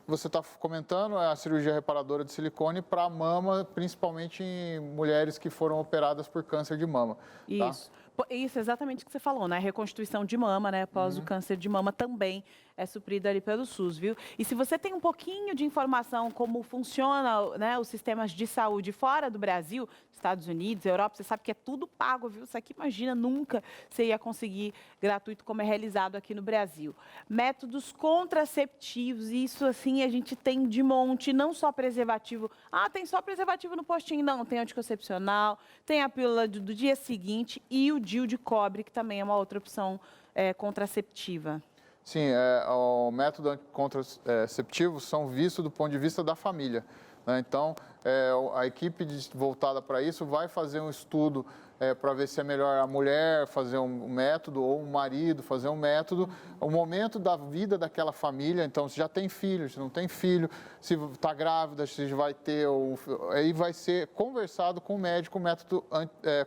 Você está comentando a cirurgia reparadora de silicone para a mama, principalmente em mulheres que foram operadas por câncer de mama. Isso. Tá? Isso, exatamente o que você falou, né? Reconstituição de mama, né? Após o câncer de mama também é suprida ali pelo SUS, viu? E se você tem um pouquinho de informação como funciona, né, os sistemas de saúde fora do Brasil, Estados Unidos, Europa, você sabe que é tudo pago, viu? Isso aqui, imagina, nunca você ia conseguir gratuito como é realizado aqui no Brasil. Métodos contraceptivos, isso assim a gente tem de monte, não só preservativo. Ah, tem só preservativo no postinho. Não, tem anticoncepcional, tem a pílula do dia seguinte e o DIU de cobre, que também é uma outra opção contraceptiva. Sim, o método contraceptivo são vistos do ponto de vista da família, né? Então, a equipe voltada para isso vai fazer um estudo para ver se é melhor a mulher fazer um método ou o marido fazer um método, o momento da vida daquela família. Então, se já tem filho, se não tem filho, se está grávida, se vai ter, aí vai ser conversado com o médico o método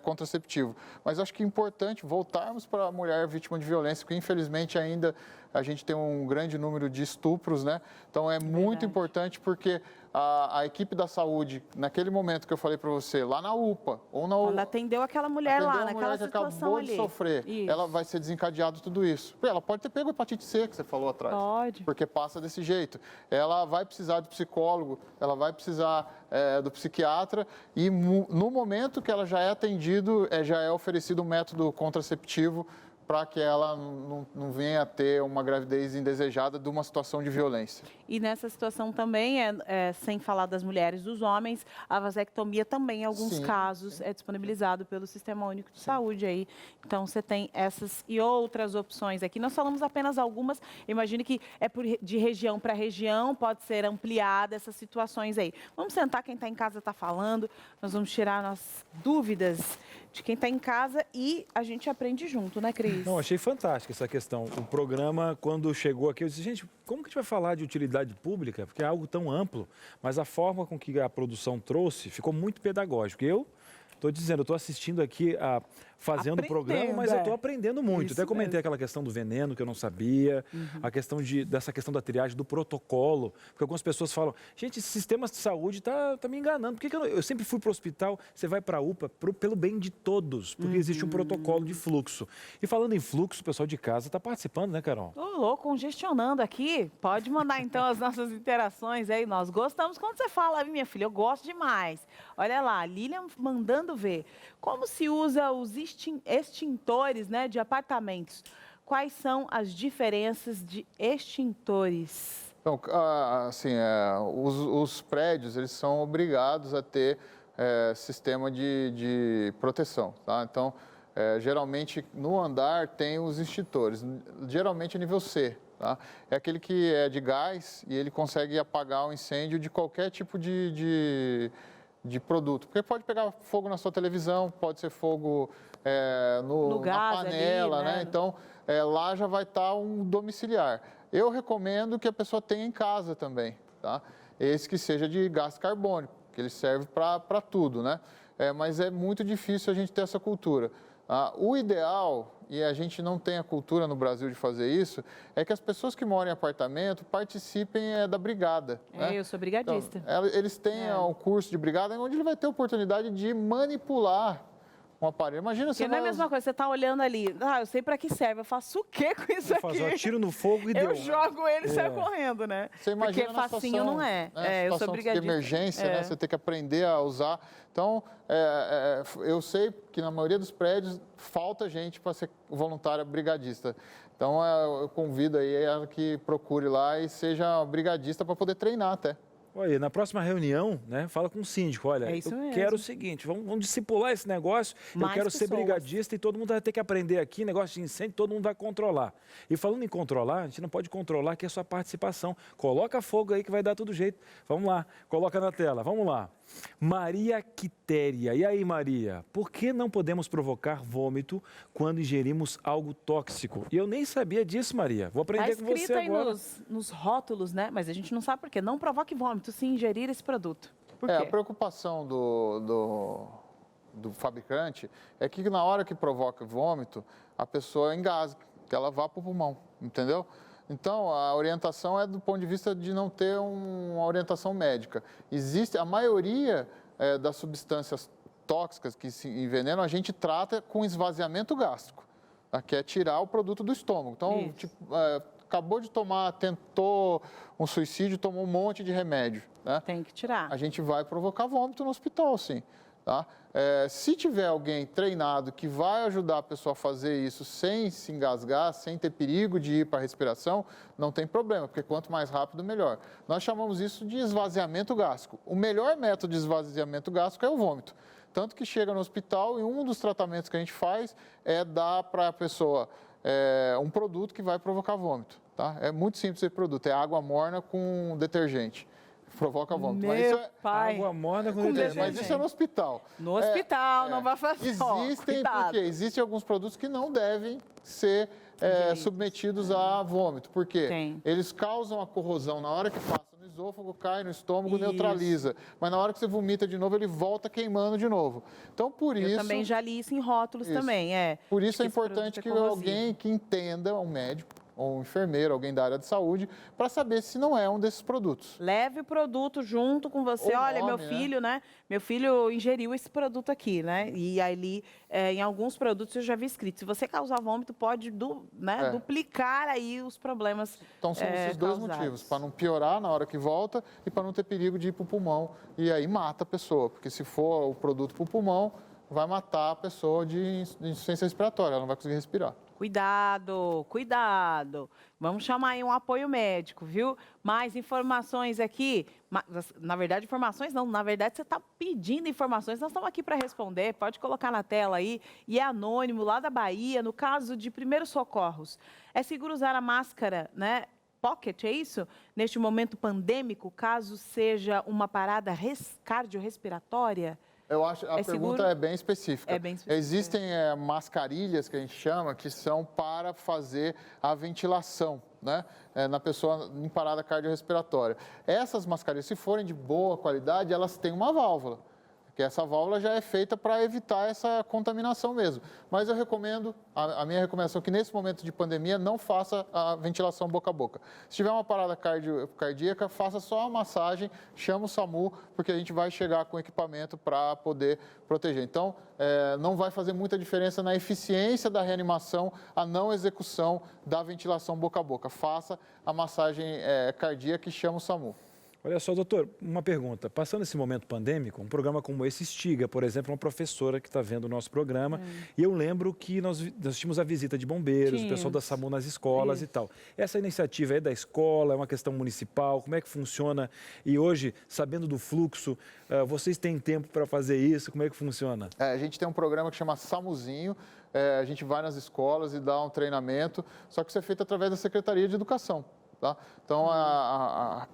contraceptivo. Mas acho que é importante voltarmos para a mulher vítima de violência, porque infelizmente ainda a gente tem um grande número de estupros, né? Então é muito importante porque a equipe da saúde, naquele momento que eu falei para você, lá na UPA ou na Quando atendeu aquela mulher lá, naquela situação acabou ali. de sofrer, ela vai ser desencadeado tudo isso. Ela pode ter pego hepatite C, que você falou atrás. Pode. Porque passa desse jeito. Ela vai precisar de psicólogo, ela vai precisar do psiquiatra e no momento que ela já é atendido, já é oferecido um método contraceptivo para que ela não venha a ter uma gravidez indesejada de uma situação de violência. E nessa situação também, sem falar das mulheres, dos homens, a vasectomia também, em alguns casos, é disponibilizado pelo Sistema Único de Saúde aí. Então, você tem essas e outras opções aqui. Nós falamos apenas algumas, imagine que de região para região, pode ser ampliada essas situações aí. Vamos sentar, quem está em casa está falando, nós vamos tirar as dúvidas de quem está em casa e a gente aprende junto, né, Cris? Não, achei fantástica essa questão. O programa, quando chegou aqui, eu disse, gente, como que a gente vai falar de utilidade pública? Porque é algo tão amplo, mas a forma com que a produção trouxe ficou muito pedagógico. Eu estou dizendo, eu estou assistindo aqui, fazendo o programa, mas eu estou aprendendo muito. Até comentei aquela questão do veneno, que eu não sabia, a questão dessa questão da triagem, do protocolo, porque algumas pessoas falam, gente, esse sistema de saúde está me enganando. Por que eu sempre fui para o hospital, você vai para a UPA pelo bem de todos, porque existe um protocolo de fluxo. E falando em fluxo, o pessoal de casa está participando, né, Carol? Ô, louco, congestionando aqui. Pode mandar, então, as nossas interações aí. Nós gostamos quando você fala, minha filha, eu gosto demais. Olha lá, Lilian mandando ver. Como se usa os extintores, né, de apartamentos? Quais são as diferenças de extintores? Então, assim, os prédios, eles são obrigados a ter sistema de proteção, tá? Então, geralmente, no andar tem os extintores, geralmente é nível C, tá? É aquele que é de gás e ele consegue apagar o incêndio de qualquer tipo de produto. Porque pode pegar fogo na sua televisão, pode ser fogo no gás, na panela, ali, né? Então, lá já vai estar um domiciliar. Eu recomendo que a pessoa tenha em casa também, tá? Esse que seja de gás carbônico, que ele serve para tudo, né? Mas é muito difícil a gente ter essa cultura. O ideal, e a gente não tem a cultura no Brasil de fazer isso, é que as pessoas que moram em apartamento participem da brigada. Né? Eu sou brigadista. Então, eles têm um curso de brigada onde ele vai ter a oportunidade de manipular um aparelho. Imagina você. Porque não é a mesma coisa, você tá olhando ali, eu sei para que serve, eu faço o quê com isso aqui? Eu tiro no fogo e deu. Eu jogo ele e saio correndo, né? Você imagina porque facinho situação, não é. Né, Eu sou brigadista. de emergência, né? Você tem que aprender a usar. Então, eu sei que na maioria dos prédios falta gente para ser voluntária brigadista. Então, eu convido aí ela que procure lá e seja brigadista para poder treinar até. Olha, na próxima reunião, né, fala com o síndico, olha, eu quero o seguinte, vamos discipular esse negócio, eu quero ser brigadista e todo mundo vai ter que aprender aqui, negócio de incêndio, todo mundo vai controlar. E falando em controlar, a gente não pode controlar que é a sua participação. Coloca fogo aí que vai dar tudo jeito. Vamos lá, coloca na tela, vamos lá. Maria Quitéria. E aí, Maria, por que não podemos provocar vômito quando ingerimos algo tóxico? E eu nem sabia disso, Maria. Vou aprender com você agora. Está escrito aí nos rótulos, né? Mas a gente não sabe por quê. Não provoque vômito se ingerir esse produto. Por quê? A preocupação do fabricante é que na hora que provoca vômito, a pessoa engasgue, que ela vá para o pulmão, entendeu? Então, a orientação é do ponto de vista de não ter uma orientação médica. Existe a maioria das substâncias tóxicas que se envenenam, a gente trata com esvaziamento gástrico, que é tirar o produto do estômago. Então, acabou de tomar, tentou um suicídio, tomou um monte de remédio. Né? Tem que tirar. A gente vai provocar vômito no hospital, sim. Tá? Se tiver alguém treinado que vai ajudar a pessoa a fazer isso sem se engasgar, sem ter perigo de ir para a respiração, não tem problema, porque quanto mais rápido, melhor. Nós chamamos isso de esvaziamento gástrico. O melhor método de esvaziamento gástrico é o vômito. Tanto que chega no hospital e um dos tratamentos que a gente faz é dar para a pessoa um produto que vai provocar vômito. Tá? É muito simples esse produto, é água morna com detergente. Provoca vômito. Mas isso é água morna com detergente. Mas isso é no hospital. No hospital, não vai fazer. Existem alguns produtos que não devem ser submetidos a vômito. Por quê? Eles causam a corrosão. Na hora que passa no esôfago, cai no estômago, neutraliza. Mas na hora que você vomita de novo, ele volta queimando de novo. Então, por isso... Eu também já li isso em rótulos também, Por isso é importante que alguém que entenda, um médico, ou um enfermeiro, alguém da área de saúde, para saber se não é um desses produtos. Leve o produto junto com você. Olha, meu filho, né? Meu filho ingeriu esse produto aqui, né? E ali, em alguns produtos eu já vi escrito, se você causar vômito, pode duplicar aí os problemas. Então são esses dois motivos, para não piorar na hora que volta e para não ter perigo de ir para o pulmão. E aí mata a pessoa, porque se for o produto para o pulmão, vai matar a pessoa de insuficiência respiratória, ela não vai conseguir respirar. Cuidado, cuidado. Vamos chamar aí um apoio médico, viu? Mais informações aqui. Na verdade, informações não. Na verdade, você está pedindo informações. Nós estamos aqui para responder. Pode colocar na tela aí. E é anônimo, lá da Bahia, no caso de primeiros socorros. É seguro usar a máscara, né? Pocket, é isso? Neste momento pandêmico, caso seja uma parada cardiorrespiratória? Eu acho a pergunta é bem específica. Existem mascarilhas, que a gente chama, que são para fazer a ventilação, né? Na pessoa em parada cardiorrespiratória. Essas mascarilhas, se forem de boa qualidade, elas têm uma válvula. Que essa válvula já é feita para evitar essa contaminação mesmo. Mas eu recomendo, a minha recomendação é que nesse momento de pandemia não faça a ventilação boca a boca. Se tiver uma parada cardíaca, faça só a massagem, chama o SAMU, porque a gente vai chegar com equipamento para poder proteger. Então, não vai fazer muita diferença na eficiência da reanimação, a não execução da ventilação boca a boca. Faça a massagem cardíaca e chama o SAMU. Olha só, doutor, uma pergunta. Passando esse momento pandêmico, um programa como esse instiga, por exemplo, uma professora que está vendo o nosso programa, e eu lembro que nós tínhamos a visita de bombeiros, o pessoal da SAMU nas escolas e tal. Essa iniciativa é da escola, é uma questão municipal, como é que funciona? E hoje, sabendo do fluxo, vocês têm tempo para fazer isso? Como é que funciona? A gente tem um programa que chama SAMUzinho, a gente vai nas escolas e dá um treinamento, só que isso é feito através da Secretaria de Educação. Tá? Então, a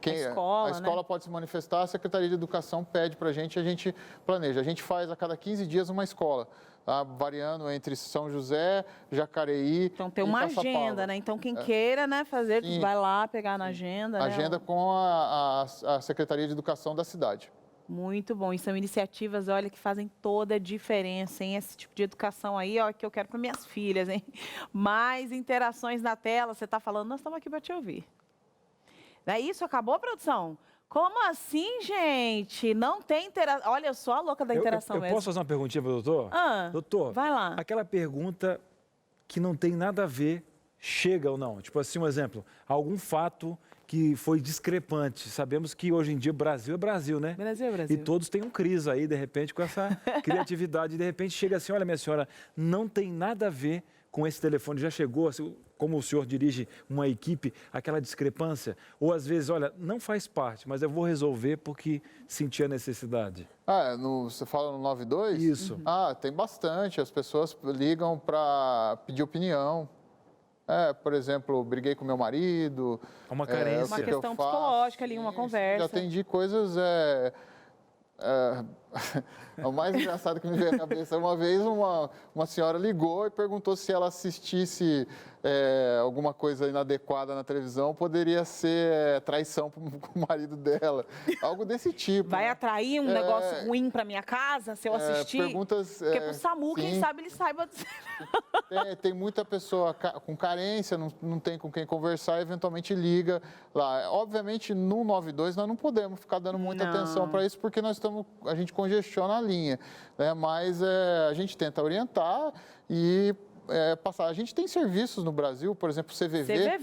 escola pode se manifestar, a Secretaria de Educação pede para a gente planeja. A gente faz a cada 15 dias uma escola, tá? Variando entre São José, Jacareí. Então, tem uma agenda, né? Então, quem queira, né, fazer, vai lá pegar na agenda. Agenda com a Secretaria de Educação da cidade. Muito bom. E são iniciativas, olha, que fazem toda a diferença, hein? Esse tipo de educação aí, ó, que eu quero para minhas filhas, hein? Mais interações na tela. Você está falando, nós estamos aqui para te ouvir. É isso? Acabou, produção? Como assim, gente? Não tem interação. Olha, eu sou a louca da interação mesmo. Eu posso fazer uma perguntinha para o doutor? Doutor, vai lá. Aquela pergunta que não tem nada a ver, chega ou não? Tipo assim, um exemplo, algum fato que foi discrepante. Sabemos que hoje em dia Brasil é Brasil, né? Brasil é Brasil. E todos têm um crise aí, de repente, com essa criatividade. E de repente chega assim, olha, minha senhora, não tem nada a ver com esse telefone. Já chegou, assim, como o senhor dirige uma equipe, aquela discrepância? Ou às vezes, olha, não faz parte, mas eu vou resolver porque senti a necessidade. Você fala no 92? Isso. Tem bastante. As pessoas ligam para pedir opinião. Por exemplo, briguei com meu marido. Uma carência. Uma questão psicológica ali, uma conversa. Já atendi coisas... O mais engraçado que me veio à cabeça, uma vez uma senhora ligou e perguntou se ela assistisse alguma coisa inadequada na televisão, poderia ser traição para o marido dela, algo desse tipo. Vai atrair um negócio ruim para minha casa se eu assistir? Perguntas... Porque pro SAMU, quem sabe, ele saiba dizer. Tem muita pessoa com carência, não tem com quem conversar, eventualmente liga lá. Obviamente, no 92 nós não podemos ficar dando muita atenção para isso, porque a gente congestiona a linha, né? Mas a gente tenta orientar e passar. A gente tem serviços no Brasil, por exemplo, o CVV,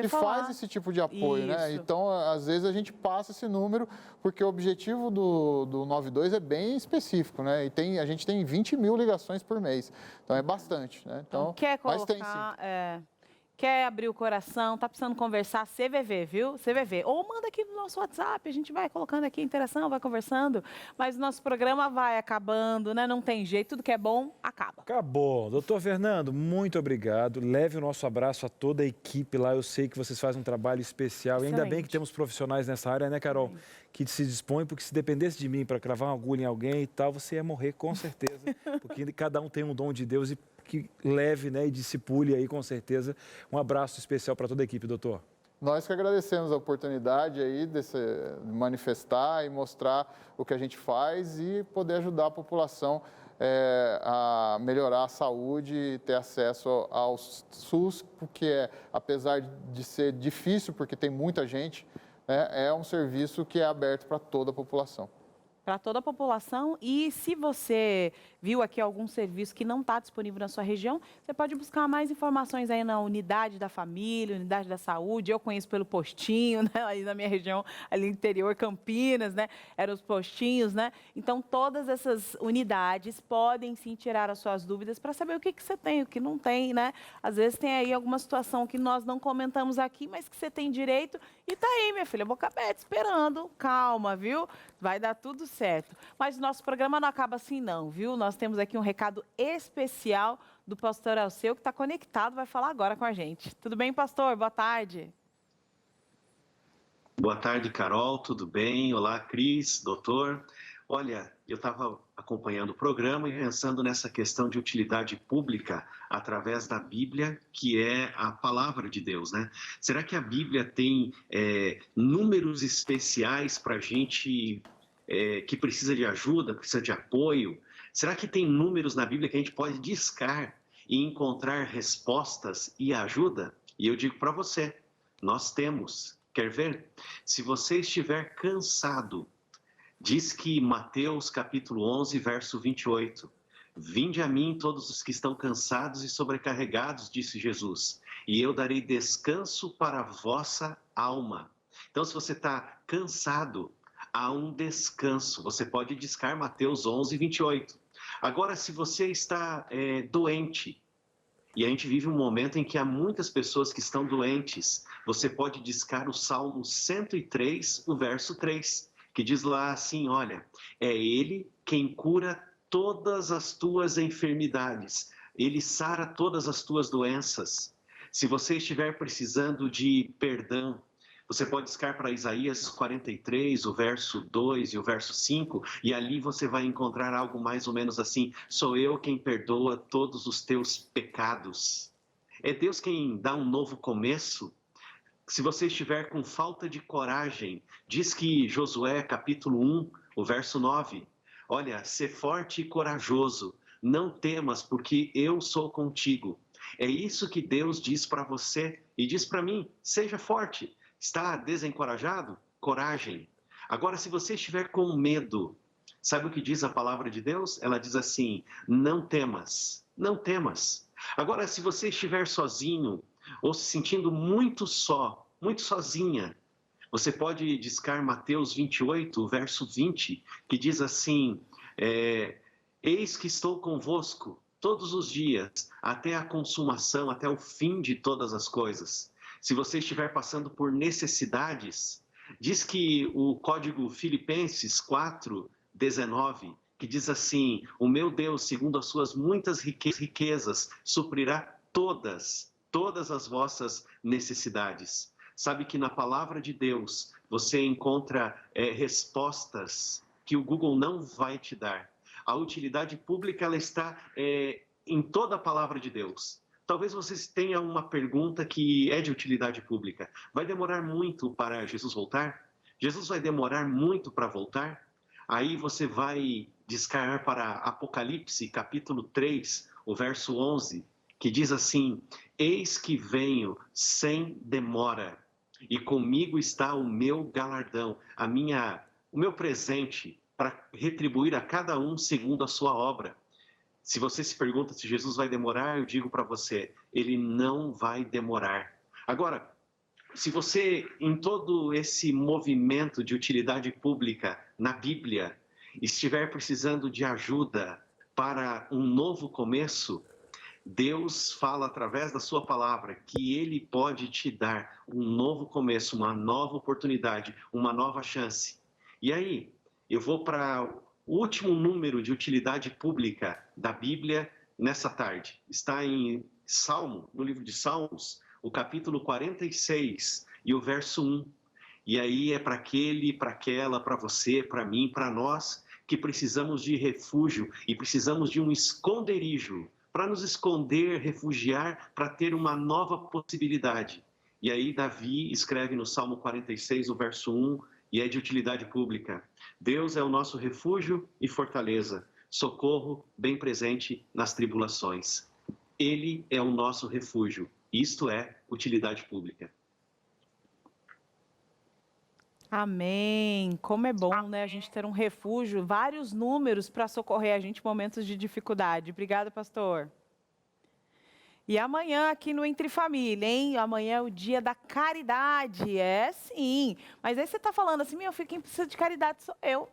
que faz esse tipo de apoio, né? Então, às vezes a gente passa esse número, porque o objetivo do 92 é bem específico, né? E a gente tem 20 mil ligações por mês, então é bastante, né? Então, quer colocar, mas tem sim. Quer abrir o coração, tá precisando conversar, CVV, viu? CVV. Ou manda aqui no nosso WhatsApp, a gente vai colocando aqui a interação, vai conversando. Mas o nosso programa vai acabando, né? Não tem jeito, tudo que é bom, acaba. Acabou. Doutor Fernando, muito obrigado. Leve o nosso abraço a toda a equipe lá. Eu sei que vocês fazem um trabalho especial. E ainda bem que temos profissionais nessa área, né, Carol? Que se dispõem, porque se dependesse de mim para cravar uma agulha em alguém e tal, você ia morrer com certeza. Porque cada um tem um dom de Deus e que leve, né, e discipule aí, com certeza. Um abraço especial para toda a equipe, doutor. Nós que agradecemos a oportunidade aí de manifestar e mostrar o que a gente faz e poder ajudar a população a melhorar a saúde e ter acesso ao SUS, porque apesar de ser difícil, porque tem muita gente, é um serviço que é aberto para toda a população. Para toda a população, e se você viu aqui algum serviço que não está disponível na sua região, você pode buscar mais informações aí na unidade da família, unidade da saúde. Eu conheço pelo postinho, né? Aí na minha região, ali no interior, Campinas, né? Eram os postinhos, né? Então, todas essas unidades podem sim tirar as suas dúvidas para saber o que você tem, o que não tem, né? Às vezes tem aí alguma situação que nós não comentamos aqui, mas que você tem direito e tá aí, minha filha, boca aberta, esperando. Calma, viu? Vai dar tudo certo. Mas o nosso programa não acaba assim não, viu? Nós temos aqui um recado especial do pastor Alceu, que está conectado, vai falar agora com a gente. Tudo bem, pastor? Boa tarde. Boa tarde, Carol, tudo bem? Olá, Cris, doutor. Olha, eu estava acompanhando o programa e pensando nessa questão de utilidade pública através da Bíblia, que é a palavra de Deus, né? Será que a Bíblia tem números especiais para a gente que precisa de ajuda, precisa de apoio? Será que tem números na Bíblia que a gente pode discar e encontrar respostas e ajuda? E eu digo para você, nós temos. Quer ver? Se você estiver cansado, diz que Mateus capítulo 11, verso 28, vinde a mim todos os que estão cansados e sobrecarregados, disse Jesus, e eu darei descanso para a vossa alma. Então, se você está cansado, há um descanso. Você pode discar Mateus 11, 28. Agora, se você está doente, e a gente vive um momento em que há muitas pessoas que estão doentes, você pode discar o Salmo 103, o verso 3, que diz lá assim, olha, é Ele quem cura todas as tuas enfermidades, Ele sara todas as tuas doenças. Se você estiver precisando de perdão, você pode discar para Isaías 43, o verso 2 e o verso 5, e ali você vai encontrar algo mais ou menos assim, sou eu quem perdoa todos os teus pecados. É Deus quem dá um novo começo. Se você estiver com falta de coragem, diz que Josué capítulo 1, o verso 9. Olha, ser forte e corajoso, não temas, porque eu sou contigo. É isso que Deus diz para você e diz para mim, seja forte. Está desencorajado? Coragem. Agora, se você estiver com medo, sabe o que diz a palavra de Deus? Ela diz assim, não temas, não temas. Agora, se você estiver sozinho ou se sentindo muito só, muito sozinha, você pode discar Mateus 28, verso 20, que diz assim, eis que estou convosco todos os dias, até a consumação, até o fim de todas as coisas. Se você estiver passando por necessidades, diz que o código Filipenses 4:19, que diz assim, o meu Deus, segundo as suas muitas riquezas, suprirá todas as vossas necessidades. Sabe que na palavra de Deus você encontra respostas que o Google não vai te dar. A utilidade pública ela está em toda a palavra de Deus. Talvez você tenha uma pergunta que é de utilidade pública. Vai demorar muito para Jesus voltar? Jesus vai demorar muito para voltar? Aí você vai discar para Apocalipse, capítulo 3, o verso 11, que diz assim, eis que venho sem demora, e comigo está o meu galardão, o meu presente, para retribuir a cada um segundo a sua obra. Se você se pergunta se Jesus vai demorar, eu digo para você, ele não vai demorar. Agora, se você, em todo esse movimento de utilidade pública na Bíblia, estiver precisando de ajuda para um novo começo, Deus fala através da sua palavra que ele pode te dar um novo começo, uma nova oportunidade, uma nova chance. E aí, eu vou para o último número de utilidade pública da Bíblia nessa tarde. Está em Salmo, no livro de Salmos, o capítulo 46 e o verso 1. E aí é para aquele, para aquela, para você, para mim, para nós, que precisamos de refúgio e precisamos de um esconderijo para nos esconder, refugiar, para ter uma nova possibilidade. E aí Davi escreve no Salmo 46, o verso 1, e é de utilidade pública. Deus é o nosso refúgio e fortaleza, socorro bem presente nas tribulações. Ele é o nosso refúgio, isto é utilidade pública. Amém. Como é bom, né, a gente ter um refúgio, vários números para socorrer a gente em momentos de dificuldade. Obrigada, pastor. E amanhã aqui no Entre Família, hein? Amanhã é o dia da caridade, sim. Mas aí você tá falando assim, meu filho, quem precisa de caridade sou eu.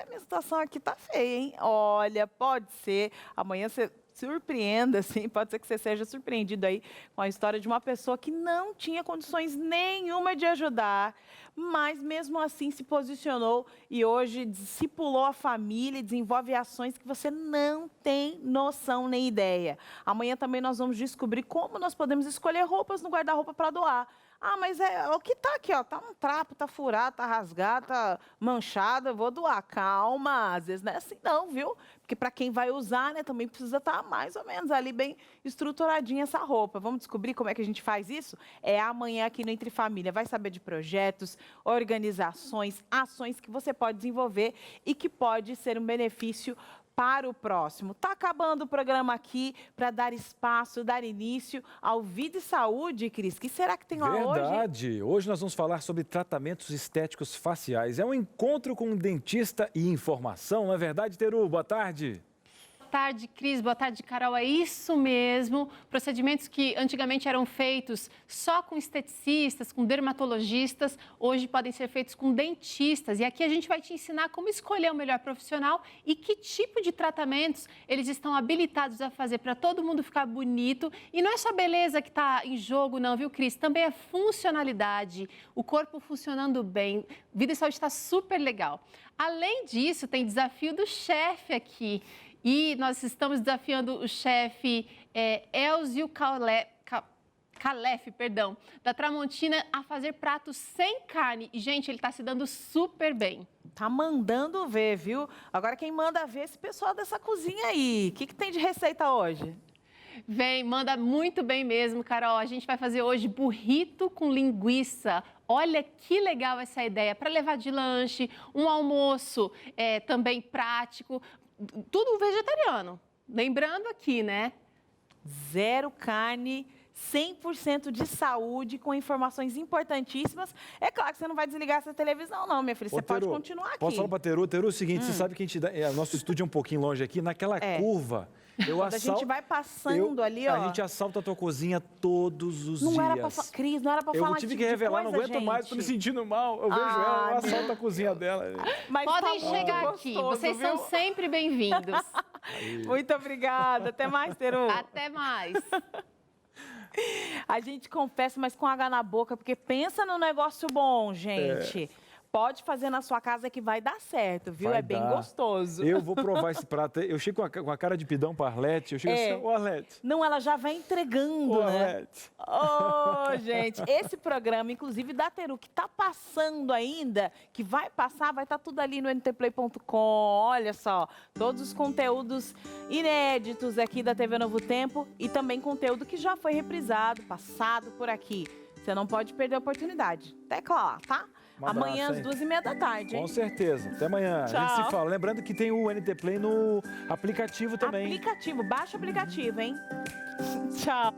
Minha situação aqui tá feia, hein? Olha, pode ser. Amanhã você surpreenda, assim, pode ser que você seja surpreendido aí com a história de uma pessoa que não tinha condições nenhuma de ajudar, mas mesmo assim se posicionou e hoje discipulou a família e desenvolve ações que você não tem noção nem ideia. Amanhã também nós vamos descobrir como nós podemos escolher roupas no guarda-roupa para doar. Ah, mas é o que tá aqui, ó, tá um trapo, tá furado, tá rasgado, tá manchado, eu vou doar. Calma, às vezes não é assim não, viu? Porque para quem vai usar, né, também precisa estar mais ou menos ali bem estruturadinha essa roupa. Vamos descobrir como é que a gente faz isso? É amanhã aqui no Entre Família. Vai saber de projetos, organizações, ações que você pode desenvolver e que pode ser um benefício para o próximo. Está acabando o programa aqui para dar espaço, dar início ao Vida e Saúde, Cris. O que será que tem lá hoje? Verdade. Hoje nós vamos falar sobre tratamentos estéticos faciais. É um encontro com um dentista e informação, não é verdade, Teru? Boa tarde. Boa tarde, Cris. Boa tarde, Carol. É isso mesmo. Procedimentos que antigamente eram feitos só com esteticistas, com dermatologistas, hoje podem ser feitos com dentistas. E aqui a gente vai te ensinar como escolher o melhor profissional e que tipo de tratamentos eles estão habilitados a fazer para todo mundo ficar bonito. E não é só beleza que está em jogo, não, viu, Cris? Também é funcionalidade, o corpo funcionando bem. Vida e Saúde está super legal. Além disso, tem desafio do chefe aqui. E nós estamos desafiando o chefe Elzio Calef, da Tramontina, a fazer pratos sem carne. E, gente, ele está se dando super bem. Tá mandando ver, viu? Agora quem manda ver é esse pessoal dessa cozinha aí. O que tem de receita hoje? Vem, manda muito bem mesmo, Carol. A gente vai fazer hoje burrito com linguiça. Olha que legal essa ideia, para levar de lanche, um almoço também prático, tudo vegetariano. Lembrando aqui, né? Zero carne, 100% de saúde, com informações importantíssimas. É claro que você não vai desligar essa televisão, não, minha filha. Você pode continuar aqui. Posso falar para Teru? Teru, é o seguinte, você sabe que a gente nosso estúdio é um pouquinho longe aqui, naquela curva. Quando a gente vai passando ali, ó. A gente assalta a tua cozinha todos os dias. Cris, não era pra falar Eu tive que revelar, não aguento mais, tô me sentindo mal. Eu vejo ela, eu assalto a cozinha dela. Mas podem tá chegar gostoso, aqui, vocês viu? são sempre bem-vindos. Muito obrigada. Até mais, Teru. Até mais. A gente confessa, mas com água na boca, porque pensa no negócio bom, gente. Pode fazer na sua casa que vai dar certo, viu? Vai bem dar. gostoso. Eu vou provar esse prato. Eu chego com a cara de pidão para Arlete. Eu chego assim, ô Arlete. Não, ela já vai entregando, Ô, né? Arlete. Ô, gente, esse programa, inclusive da Teru, que tá passando ainda, que vai passar, vai estar tudo ali no ntplay.com. Olha só, todos os conteúdos inéditos aqui da TV Novo Tempo e também conteúdo que já foi reprisado, passado por aqui. Você não pode perder a oportunidade. Tecla lá, tá? Um abraço, amanhã às hein? 2h30 hein? Com certeza. Até amanhã. Tchau. A gente se fala. Lembrando que tem o NT Play no aplicativo também. Aplicativo, baixa o aplicativo, hein? Tchau.